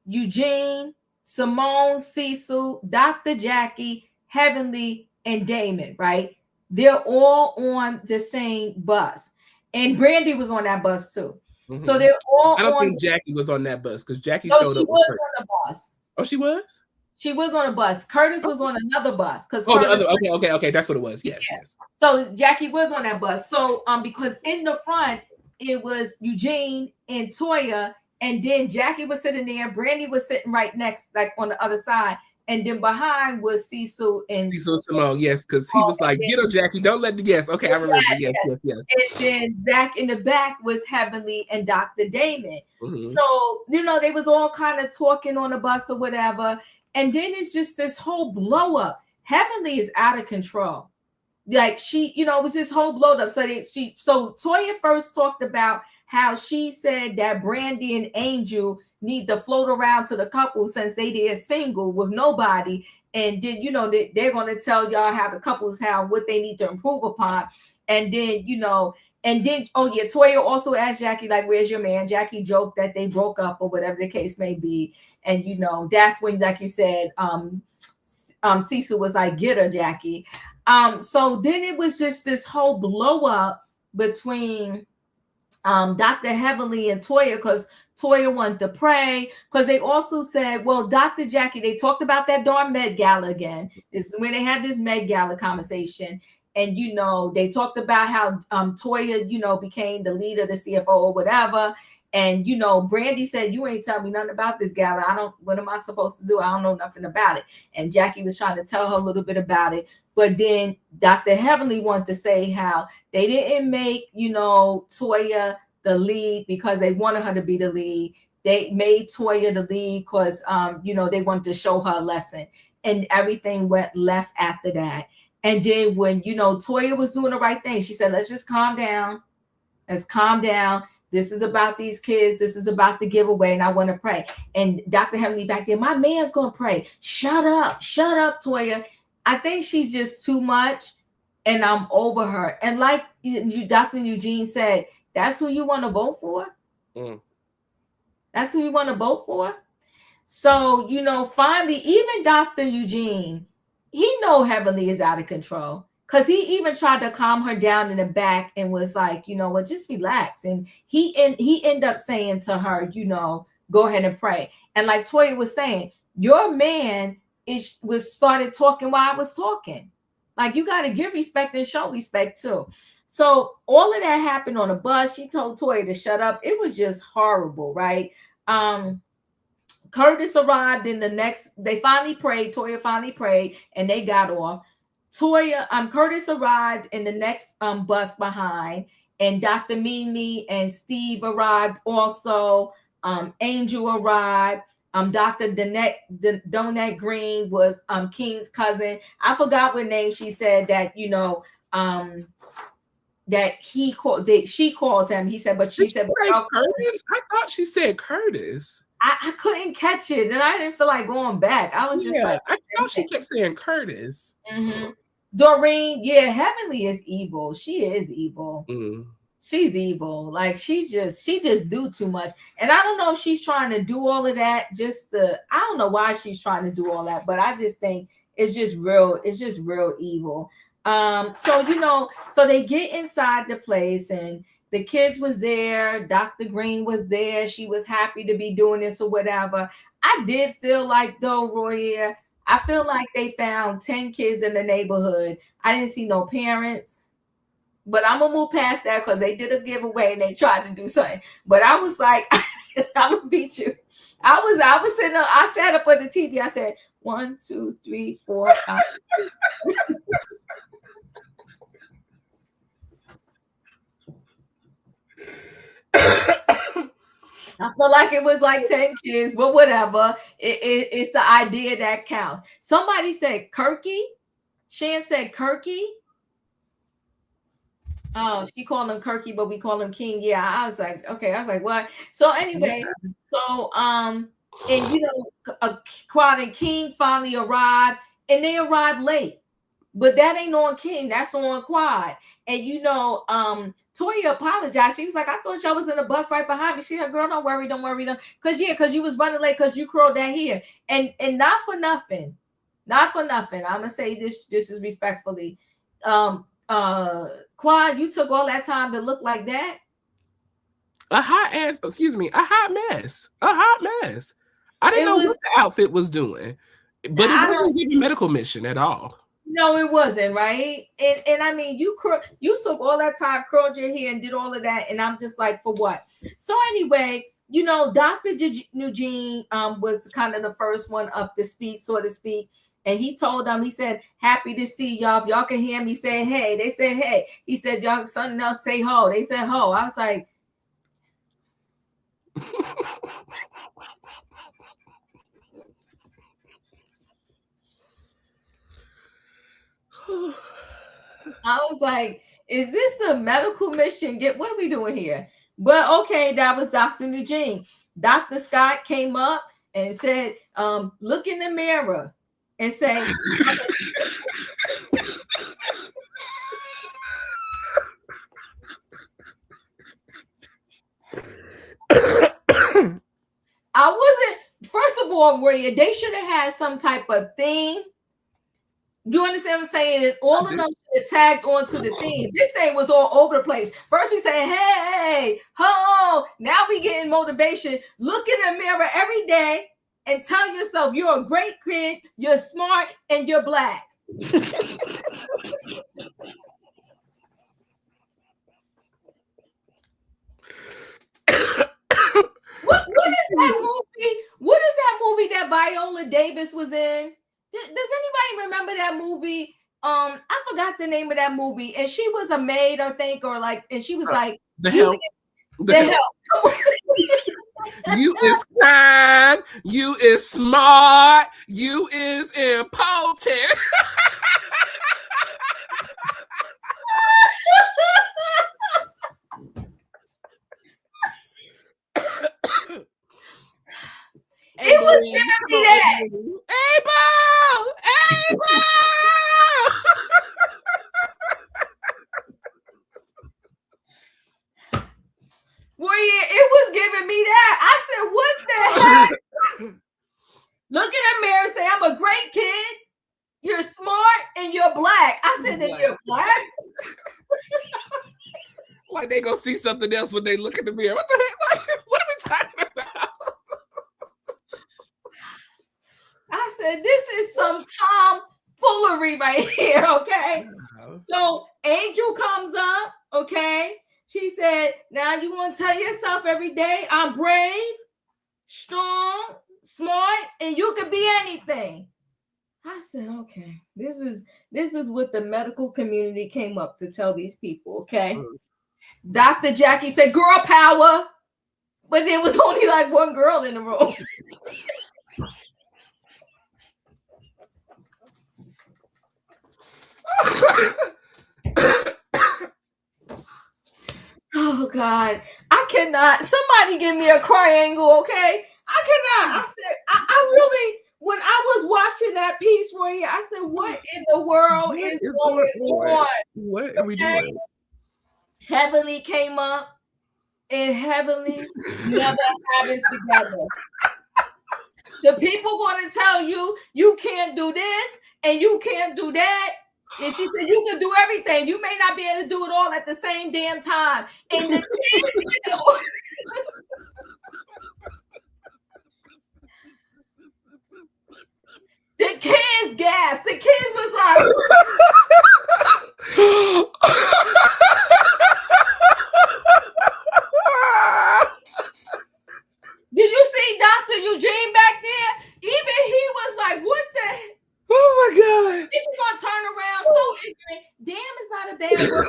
Eugene, Simone, Cecil, Dr. Jackie, Heavenly, and Damon, right? They're all on the same bus. And Brandy was on that bus too. So they're all I don't think Jackie was on that bus because Jackie showed up. She was on the bus. Oh, she was? She was on a bus. Curtis was on another bus. The other. Okay. That's what it was. Yes. So Jackie was on that bus. So because in the front, it was Eugene and Toya. And then Jackie was sitting there. Brandy was sitting right next, like on the other side. And then behind was Cecil and Simone, yes, because he was like, get her, Jackie, don't let the yes. Okay, I remember. Yes. And then back in the back was Heavenly and Dr. Damon. So, they was all kind of talking on the bus or whatever. And then it's just this whole blow up. Heavenly is out of control. Like she, it was this whole blow up. So Toya first talked about how she said that Brandy and Angel need to float around to the couple since they're single with nobody. And then, they're going to tell y'all how the couples have what they need to improve upon. And then, Toya also asked Jackie, like, where's your man? Jackie joked that they broke up or whatever the case may be. And, that's when, like you said, Cecil was like, get her, Jackie. So then it was just this whole blow up between Dr. Heavenly and Toya because Toya wanted to pray because they also said, well, Dr. Jackie, they talked about that darn Met Gala again. This is when they had this Met Gala conversation. And, they talked about how Toya, became the leader, the CFO or whatever. And, Brandy said, you ain't tell me nothing about this gala. What am I supposed to do? I don't know nothing about it. And Jackie was trying to tell her a little bit about it. But then Dr. Heavenly wanted to say how they didn't make, Toya the lead because they wanted her to be the lead. They made Toya the lead because they wanted to show her a lesson, and everything went left after that. And then when Toya was doing the right thing, she said, "Let's just calm down. Let's calm down. This is about these kids. This is about the giveaway, and I want to pray." And Dr. Heavenly back there, my man's gonna pray. Shut up, Toya. I think she's just too much, and I'm over her. And like Dr. Eugene said, that's who you want to vote for. That's who you want to vote for. So finally, even Dr. Eugene, he know Heavenly is out of control. Because he even tried to calm her down in the back and was like, just relax. And he ended up saying to her, go ahead and pray. And like Toya was saying, your man was started talking while I was talking. Like, you got to give respect and show respect too. So all of that happened on a bus. She told Toya to shut up. It was just horrible, right? Curtis arrived in the next, they finally prayed. Toya finally prayed and they got off. Curtis arrived in the next bus behind, and Dr. Mimi and Steve arrived also. Angel arrived. Dr. Donette Green was King's cousin. I forgot what name she said that that she called him. He said, but she said Curtis. I thought she said Curtis. I couldn't catch it, and I didn't feel like going back. I was just like, I thought she kept saying Curtis. Mm-hmm. Doreen, Heavenly is evil. She is evil. She's evil. Like she just do too much. And I don't know if she's trying to do all of that I don't know why she's trying to do all that, but I just think it's just real evil. So they get inside the place and the kids was there. Dr. Green was there. She was happy to be doing this or whatever. I did feel like though, Royaire, I feel like they found 10 kids in the neighborhood. I didn't see no parents, but I'm gonna move past that because they did a giveaway and they tried to do something. But I was like, I'm gonna beat you. I was sitting up, I sat up on the TV. I said 1, 2, 3, 4, 5. I feel like it was like 10 kids, but whatever. It's the idea that counts. Somebody said Kirky. Shan said Kirky. Oh, she called him Kirky, but we call him King. Yeah, I was like, okay. I was like, what? So anyway, and Quad and King finally arrived, and they arrived late. But that ain't on King, that's on Quad. And Toya apologized. She was like, I thought y'all was in the bus right behind me. She said, girl, don't worry. Because you was running late because you curled that hair. And not for nothing. I'm gonna say this just as respectfully. Quad, you took all that time to look like that. A hot mess. I didn't know what the outfit was doing. But it wasn't giving medical mission at all. No, it wasn't, right? And I mean, you took all that time, curled your hair, and did all of that, and I'm just like, for what? So anyway, Dr. Eugene was kind of the first one up to speak, so to speak, and he told them, he said, happy to see y'all. If y'all can hear me say hey, they said hey. He said, y'all something else, say ho. They said ho. I was like, is this a medical mission? What are we doing here? But okay, that was Dr. Eugene. Dr. Scott came up and said, look in the mirror and say, first of all, Royaire, they should have had some type of thing. Do you understand what I'm saying? And all of them tagged onto the theme. This thing was all over the place. First we say, hey, ho. Now we getting motivation. Look in the mirror every day and tell yourself you're a great kid, you're smart, and you're black. What is that movie? What is that movie that Viola Davis was in? Does anybody remember that movie? I forgot the name of that movie. And she was a maid, I think, and she was like, The Help. The hell. You is kind. You is smart. You is important. It was giving me that. Abel! Abel! Royaire, it was giving me that. I said, what the heck? Look in the mirror and say, I'm a great kid. You're smart and you're black. I said that you're black. Like they gonna see something else when they look in the mirror. What the heck? Like, what are we talking about? I said, this is some tomfoolery right here, okay? So Angel comes up, okay? She said, now you want to tell yourself every day, I'm brave, strong, smart, and you could be anything. I said, okay, this is what the medical community came up to tell these people, okay? Dr. Jackie said, girl power, but there was only like one girl in the room. Oh God, I cannot. Somebody give me a triangle, okay? I cannot. I said, I really, when I was watching that piece, Royaire, I said, what in the world is going on? What are we doing? Heavenly came up, and Heavenly never had it together. The people want to tell you, you can't do this, and you can't do that. And she said, you can do everything. You may not be able to do it all at the same damn time. And the kids gasped. The kids was like, did you see Dr. Eugene back there? Even he was like, what the? Oh my God. Is she gonna turn around so ignorant? Damn, it's not a bad word.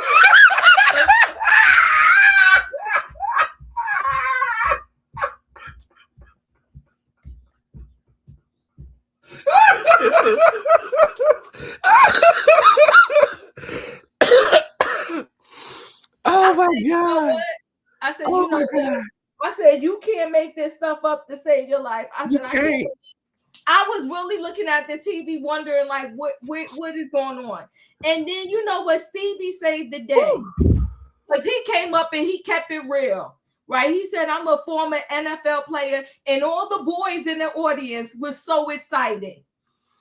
Oh my God. I said, you know what? I said, you can't make this stuff up to save your life. I said, I was really looking at the TV wondering like what is going on. And then you know what, Stevie saved the day. Because he came up and he kept it real. Right? He said, I'm a former NFL player, and all the boys in the audience were so excited.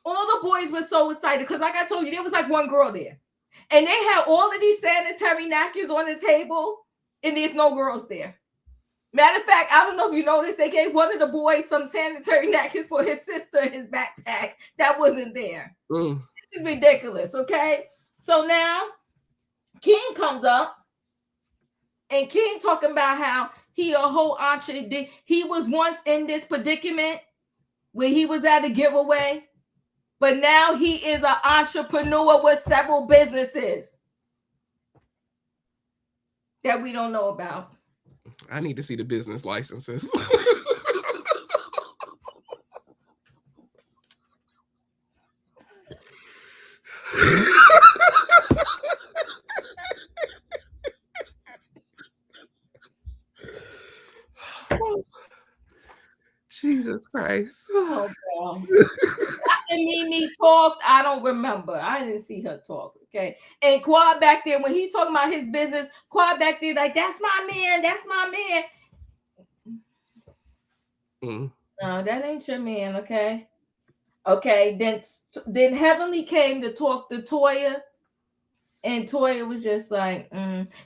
All the boys were so excited because, like I told you, there was like one girl there. And they had all of these sanitary napkins on the table, and there's no girls there. Matter of fact, I don't know if you noticed, they gave one of the boys some sanitary napkins for his sister in his backpack. That wasn't there. This is ridiculous, okay? So now, King comes up, and King talking about how he a whole entrepreneur. He was once in this predicament where he was at a giveaway, but now he is an entrepreneur with several businesses that we don't know about. I need to see the business licenses. Jesus Christ. Oh, girl. And Mimi talked, I don't remember. I didn't see her talk, okay? And Quad back there, when he talking about his business, Quad back there like, that's my man, that's my man. No, that ain't your man, okay? Okay, then Heavenly came to talk to Toya, and Toya was just like,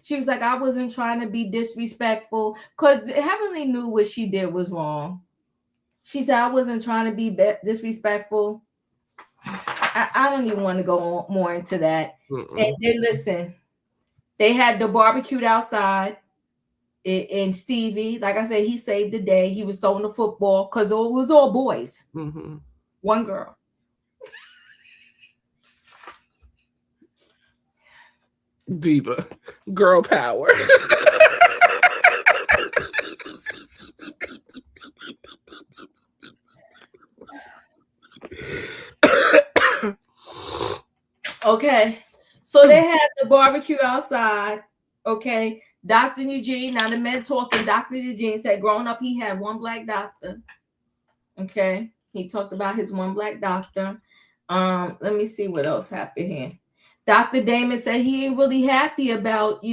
she was like, I wasn't trying to be disrespectful, because Heavenly knew what she did was wrong. She said, I wasn't trying to be disrespectful. I don't even want to go more into that. And then listen, they had the barbecue outside, and Stevie, like I said, he saved the day. He was throwing the football because it was all boys. One girl. Diva, girl power. Okay. So they had the barbecue outside. Okay. Dr. Eugene, now the men talking, Dr. Eugene said growing up, he had one black doctor. Okay. He talked about his one black doctor. Let me see what else happened here. Dr. Damon said he ain't really happy about,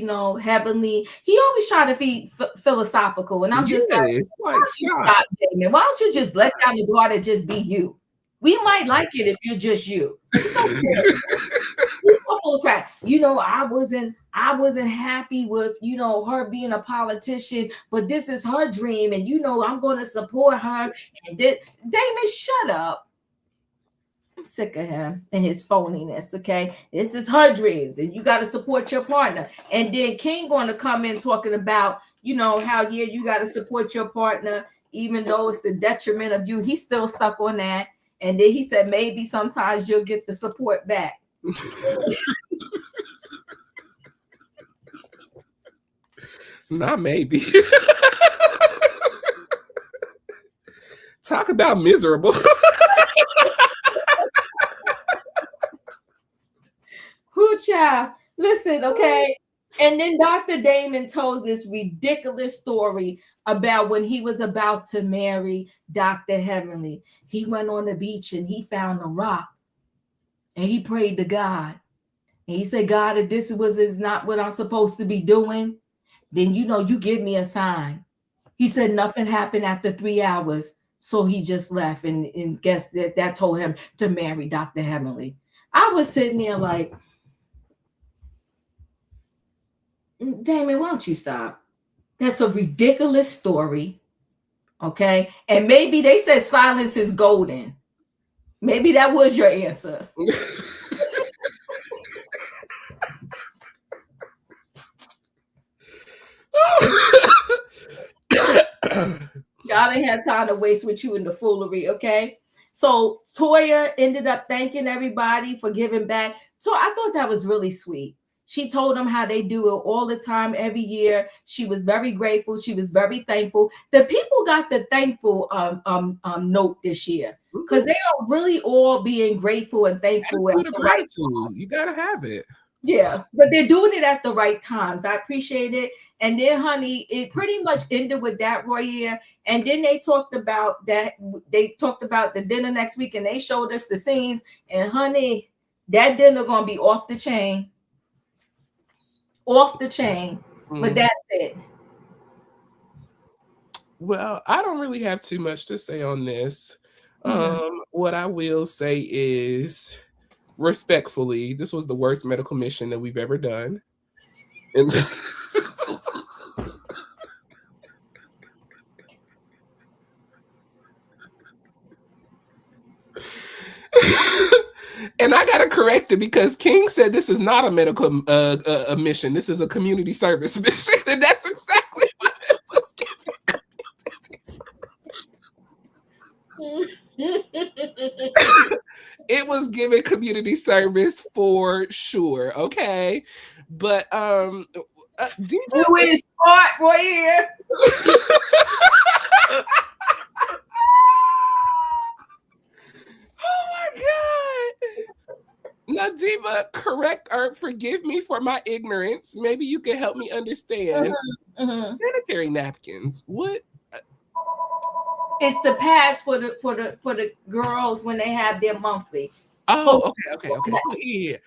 heavenly. He always try to be philosophical. And I'm just like, why don't you stop, Damon? Why don't you just let down the door to just be you? We might like it if you're just you. It's okay. Full of crap. I wasn't happy with, her being a politician, but this is her dream. And, I'm going to support her. And Damon, shut up. I'm sick of him and his phoniness, okay? This is her dreams, and you got to support your partner. And then King going to come in talking about, how, you got to support your partner, even though it's the detriment of you. He's still stuck on that. And then he said, maybe sometimes you'll get the support back. Not maybe. Talk about miserable. Who child? Listen, okay. And then Dr. Damon told this ridiculous story about when he was about to marry Dr. Heavenly. He went on the beach and he found a rock and he prayed to God. And he said, God, if this is not what I'm supposed to be doing, then, you give me a sign. He said nothing happened after 3 hours. So he just left and guess that told him to marry Dr. Heavenly. I was sitting there like, Damon, why don't you stop? That's a ridiculous story. Okay. And maybe they said silence is golden. Maybe that was your answer. Y'all ain't had time to waste with you in the foolery, okay? So Toya ended up thanking everybody for giving back. So I thought that was really sweet. She told them how they do it all the time, every year. She was very grateful. She was very thankful. The people got the thankful note this year because they are really all being grateful and thankful at the right time. You gotta have it. Yeah, but they're doing it at the right times. I appreciate it. And then, honey, it pretty much ended with that Royaire. And then they talked about that. They talked about the dinner next week, and they showed us the scenes. And honey, that dinner gonna be off the chain. Off the chain. But that's it. Well, I don't really have too much to say on this. What I will say is, respectfully, this was the worst medical mission that we've ever done. And and I gotta correct it because King said this is not a medical a mission. This is a community service mission, and that's exactly what it was given. It was given community service for sure, okay? But Diva, who is smart Royaire? Oh my God. Now, Diva, correct or forgive me for my ignorance. Maybe you can help me understand. Sanitary napkins. What? It's the pads for the girls when they have their monthly. Oh, okay. Yeah.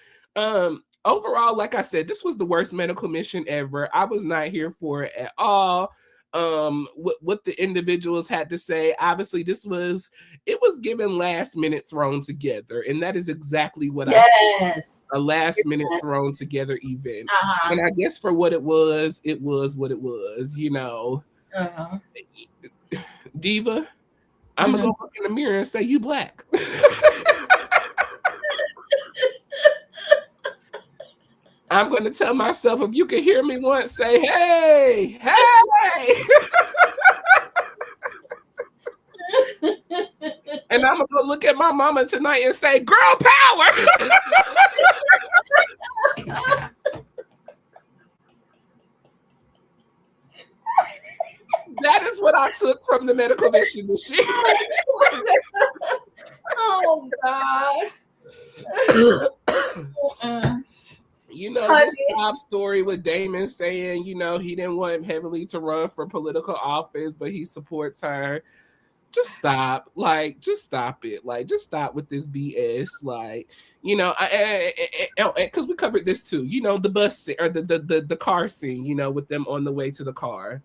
Overall, like I said, this was the worst medical mission ever. I was not here for it at all. What the individuals had to say, obviously it was given last minute thrown together, and that is exactly what I said, a last minute thrown together event. And I guess for what it was what it was, Diva, I'm gonna go look in the mirror and say, you black. I'm going to tell myself, if you can hear me once, say, hey, hey. And I'm going to go look at my mama tonight and say, girl power. That is what I took from the medical mission this year. Oh, God. You know, this sob story with Damon saying, you know, he didn't want Heavenly to run for political office, but he supports her. Just stop. Like, just stop it. Like, just stop with this BS. Like, you know, because we covered this too. You know, the bus scene, or the car scene, you know, with them on the way to the car.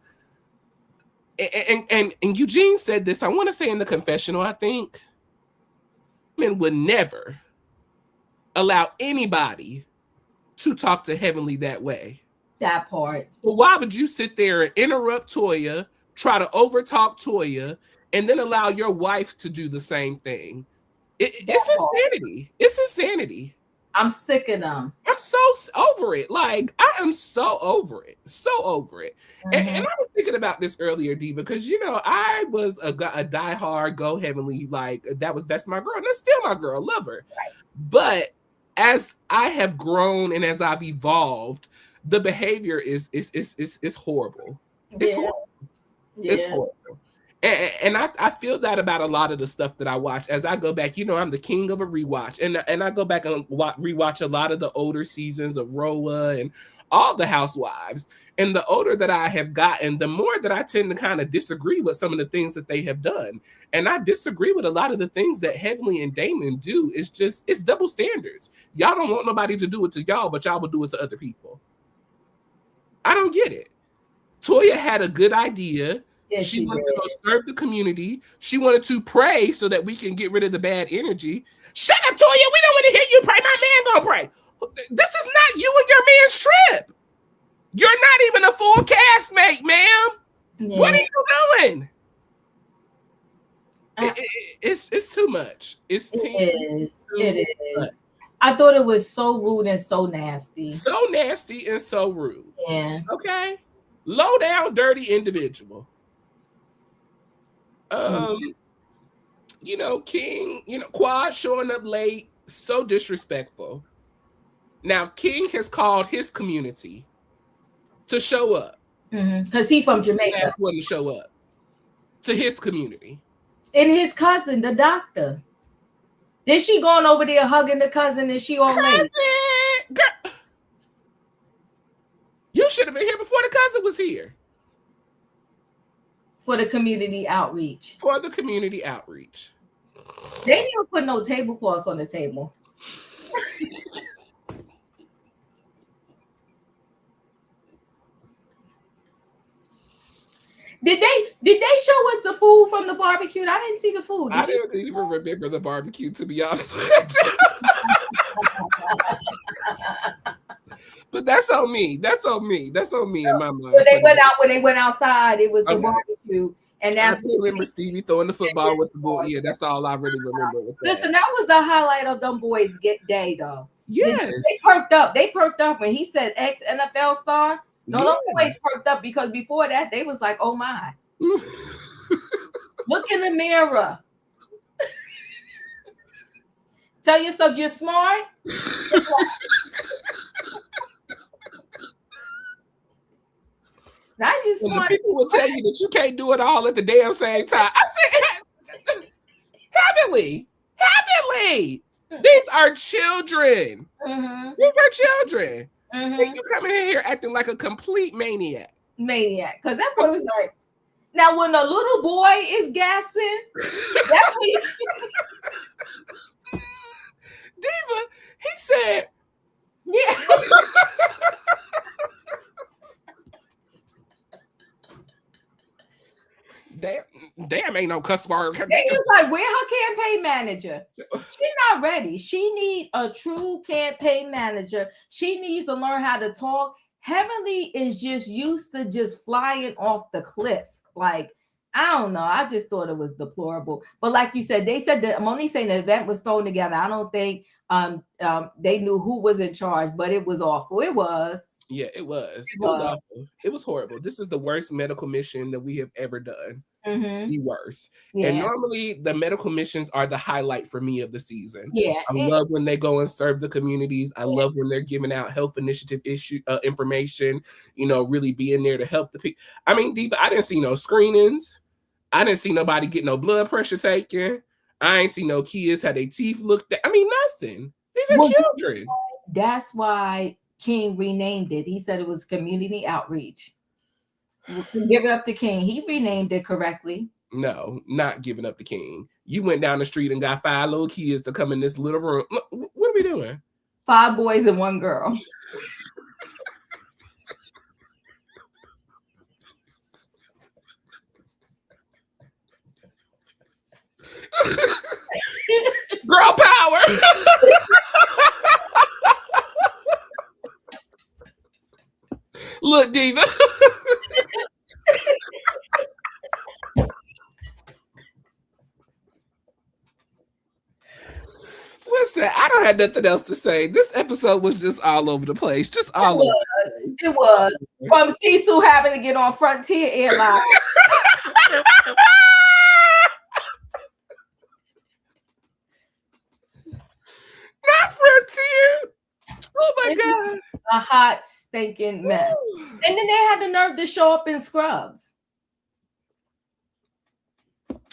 And Eugene said this, I want to say in the confessional, I think, men would never allow anybody to talk to Heavenly that way. That part. So why would you sit there and interrupt Toya, try to overtalk Toya, and then allow your wife to do the same thing? It's insanity. It's insanity. I'm sick of them. I'm so over it. Like, I am so over it. So over it. And I was thinking about this earlier, Diva, because, you know, I was a diehard Go Heavenly. Like, that's my girl. And that's still my girl. Love her. Right. But as I have grown and as I've evolved, the behavior is horrible. It's horrible. Yeah. It's horrible. And I feel that about a lot of the stuff that I watch. As I go back, you know, I'm the king of a rewatch. And I go back and rewatch a lot of the older seasons of Roa and all the Housewives. And the older that I have gotten, the more that I tend to kind of disagree with some of the things that they have done. And I disagree with a lot of the things that Heavenly and Damon do. It's double standards. Y'all don't want nobody to do it to y'all, but y'all will do it to other people. I don't get it. Toya had a good idea. Yes, she wanted to go serve the community. She wanted to pray so that we can get rid of the bad energy. Shut up, Toya. We don't want to hear you pray. My man gonna pray. This is not you and your man's trip. You're not even a full castmate, ma'am. Yeah. What are you doing? It's too much. It is. I thought it was so rude and so nasty. So nasty and so rude. Yeah. Okay. Low down, dirty individual. You know, King, you know, Quad showing up late, so disrespectful. Now, King has called his community to show up. Because he's from Jamaica. That's one to show up to his community. And his cousin, the doctor. Then she going over there hugging the cousin and she all late. Girl, you should have been here before the cousin was here. For the community outreach. For the community outreach. They didn't even put no tablecloths on the table. Did they show us the food from the barbecue? I didn't see the food. I didn't even remember the barbecue, to be honest with you. But that's on me. That's on me. That's on me in my mind. When they went outside, it was the barbecue. And that's I remember Stevie throwing the football with the boy. Yeah, that's all I really remember with that. Listen, that was the highlight of them boys' day, though. Yes. They perked up. They perked up when he said ex-NFL star. No, those boys perked up because before that, they was like, oh my. Look in the mirror. Tell yourself you're smart. Now you smart. People will tell you that you can't do it all at the damn same time. I said, Heavenly. These are children. These are children. And you come in here acting like a complete maniac. Because that boy was like, now when a little boy is gasping, that's what Diva, he said, yeah. Damn, ain't no cuss word. They was like, where her campaign manager? She's not ready. She need a true campaign manager. She needs to learn how to talk. Heavenly is just used to just flying off the cliff. Like, I don't know. I just thought it was deplorable. But like you said, they said that I'm only saying the event was thrown together. I don't think they knew who was in charge, but it was awful. It was. Yeah, it was. It was awful. It was horrible. This is the worst medical mission that we have ever done. The worst. Yeah. And normally the medical missions are the highlight for me of the season. Yeah. I love when they go and serve the communities. I love when they're giving out health initiative information, you know, really being there to help the people. I mean, Diva, I didn't see no screenings. I didn't see nobody get no blood pressure taken. I ain't see no kids had their teeth looked at. I mean, nothing. These are children. that's why King renamed it. He said it was community outreach. Give it up to King. He renamed it correctly. No, not giving up the King. You went down the street and got 5 little kids to come in this little room. Look, what are we doing? 5 boys and 1 girl. Girl power. Look, Diva. Listen, I don't have nothing else to say. This episode was just all over the place. Just all over the place. It was. From Cecil having to get on Frontier Airlines. Not Frontier. Oh my God. A hot, stinking mess. Ooh. And then they had the nerve to show up in scrubs.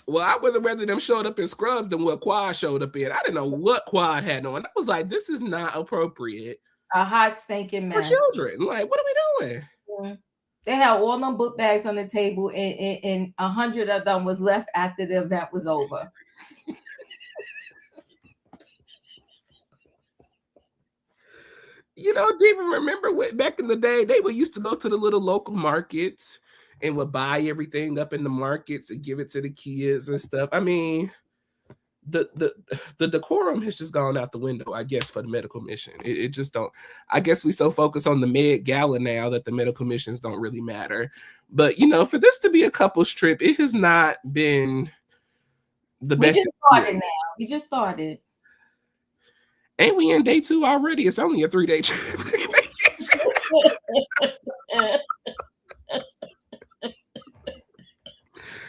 Well, I would have rather them showed up in scrubs than what Quad showed up in. I didn't know what Quad had on. I was like, this is not appropriate. A hot, stinking mess. For children. Like, what are we doing? Mm-hmm. They had all them book bags on the table, and 100 of them was left after the event was over. You know, Diva, remember back in the day, they would used to go to the little local markets and would buy everything up in the markets and give it to the kids and stuff. I mean, the decorum has just gone out the window, I guess, for the medical mission. It just don't. I guess we so focused on the Med Gala now that the medical missions don't really matter. But, you know, for this to be a couple's trip, it has not been the best. We just started now. We just started. Ain't we in day 2 already? It's only a 3-day trip.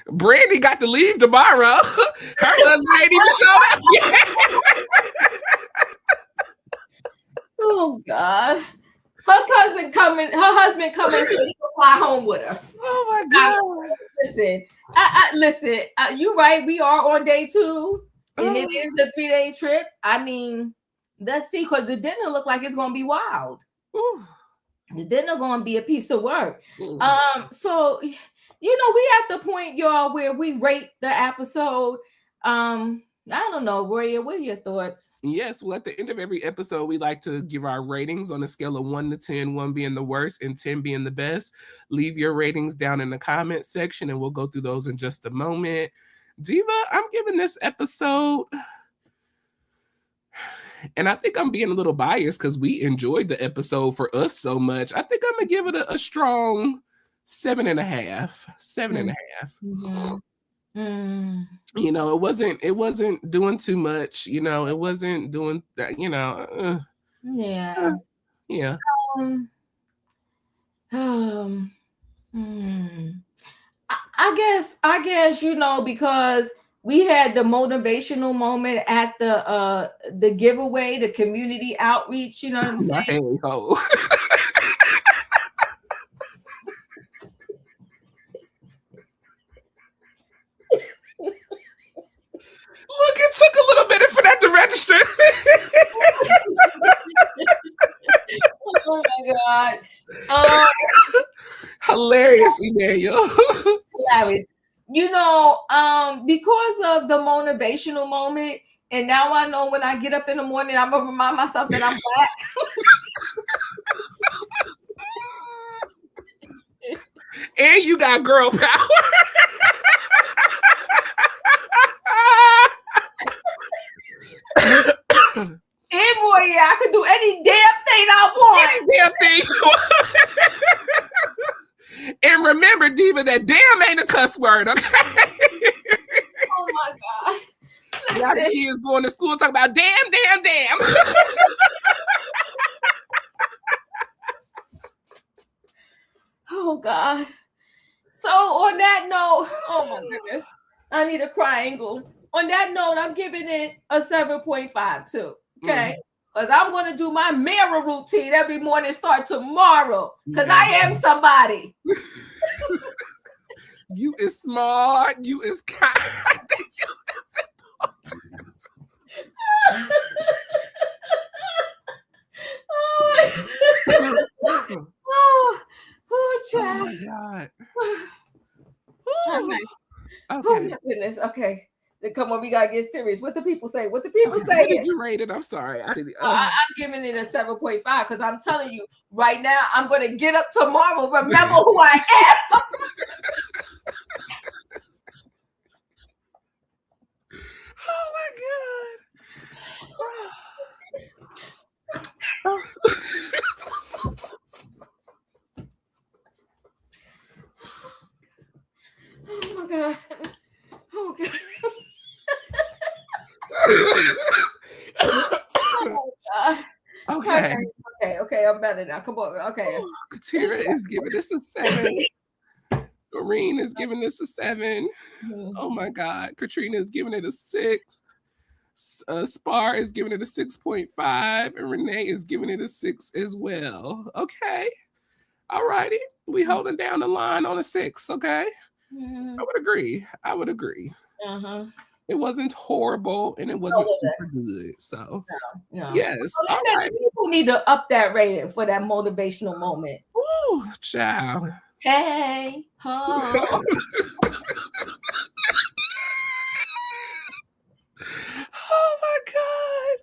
Brandy got to leave tomorrow. Her husband ain't even showed up yet. Oh God. Her husband coming, so he can fly home with her. Oh my God. Listen, you right. We are on day 2, and it is a 3-day trip. I mean, let's see, because the dinner look like it's gonna be wild. Ooh. The dinner gonna be a piece of work. Ooh. So you know, we at the point, y'all, where we rate the episode. I don't know, Royaire, what are your thoughts? Yes, well, at the end of every episode, we like to give our ratings on a scale of 1 to 10, 1 being the worst and 10 being the best. Leave your ratings down in the comment section, and we'll go through those in just a moment. Diva, I'm giving this episode, and I think I'm being a little biased because we enjoyed the episode for us so much. I think I'm going to give it a strong 7.5. 7.5. Mm-hmm. Mm. You know, it wasn't doing too much. You know, it wasn't doing that. You know, yeah. I guess you know, because we had the motivational moment at the giveaway, the community outreach. You know what I'm saying? Look, it took a little minute for that to register. Oh my God. Hilarious, Emmanuel. Hilarious. You know, because of the motivational moment, and now I know when I get up in the morning, I'm gonna remind myself that I'm black. And you got girl power. And boy, yeah, I could do any damn thing I want. Any damn thing you want. And remember, Diva, that damn ain't a cuss word, okay? Oh my God. Y'all the kids going to school talking about damn. Oh God. So on that note, oh my goodness, I need a triangle. On that note, I'm giving it a 7.5 too. Okay. Because I'm going to do my mirror routine every morning, start tomorrow. Because I am somebody. You is smart. You is kind. God. Okay. Okay. Oh my goodness. Okay. Then come on, we gotta get serious. What the people say? What the people say? What did you rate it? I'm sorry. I didn't. I'm giving it a 7.5 because I'm telling you right now, I'm gonna get up tomorrow. Remember who I am. Oh my God. Oh God. Oh God. Okay, I'm better now. Come on. Okay. Katira is giving this a 7. Doreen is giving this a 7. Oh my God. Katrina is giving it a 6. Spar is giving it a 6.5, and Renee is giving it a 6 as well. Okay. All righty. We holding down the line on a 6. Okay. I would agree. Uh-huh. It wasn't horrible and it wasn't super good. So No. yes. All right. People need to up that rating for that motivational moment. Ooh, child. Hey, ho. Oh my God.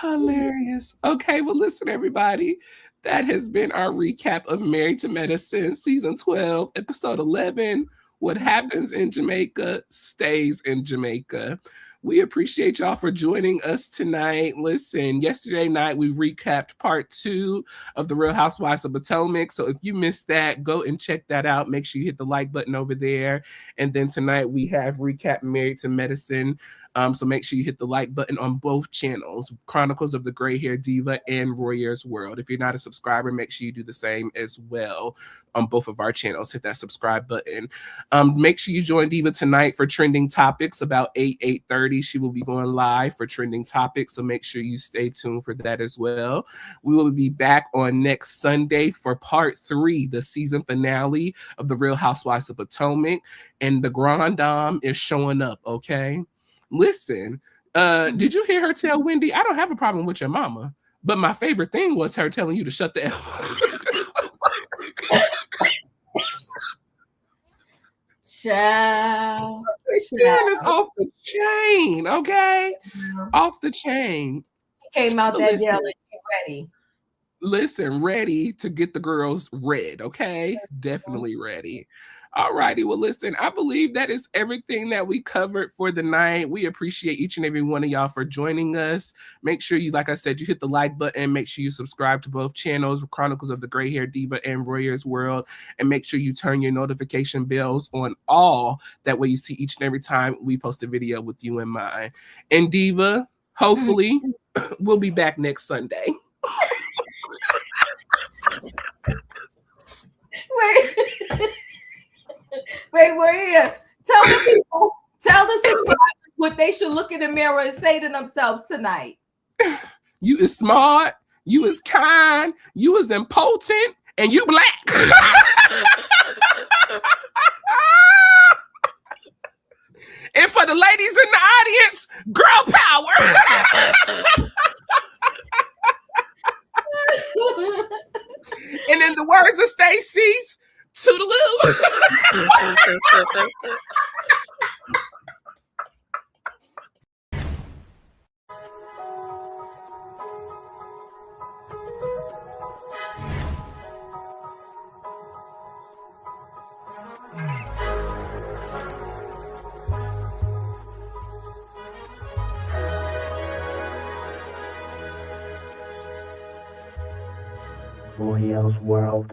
Hilarious. Okay, well, listen, everybody. That has been our recap of Married to Medicine, season 12, episode 11. What happens in Jamaica stays in Jamaica. We appreciate y'all for joining us tonight. Listen, yesterday night we recapped part 2 of The Real Housewives of Potomac. So if you missed that, go and check that out. Make sure you hit the like button over there. And then tonight we have recap Married to Medicine. So make sure you hit the like button on both channels, Chronicles of the Gray Hair Diva and Royaire's World. If you're not a subscriber, make sure you do the same as well on both of our channels. Hit that subscribe button. Make sure you join Diva tonight for Trending Topics about 8:30. She will be going live for Trending Topics, so make sure you stay tuned for that as well. We will be back on next Sunday for part 3, the season finale of The Real Housewives of Potomac, and the Grand Dame is showing up, okay? Listen, did you hear her tell Wendy, I don't have a problem with your mama, but my favorite thing was her telling you to shut the F up. Child. Is off the chain, okay? Off the chain. She came out there yelling, ready. Listen, ready to get the girls red, okay? Definitely ready. All righty. Well, listen, I believe that is everything that we covered for the night. We appreciate each and every one of y'all for joining us. Make sure you, like I said, you hit the like button. Make sure you subscribe to both channels, Chronicles of the Gray Hair Diva and Royaire's World. And make sure you turn your notification bells on all. That way you see each and every time we post a video with you in mind. And Diva, hopefully, we'll be back next Sunday. Wait, we're here. Tell the people, tell the subscribers what they should look in the mirror and say to themselves tonight. You is smart, you is kind, you is important, and you black. And for the ladies in the audience, girl power. And in the words of Stacey's, toodaloo. Royaire's World.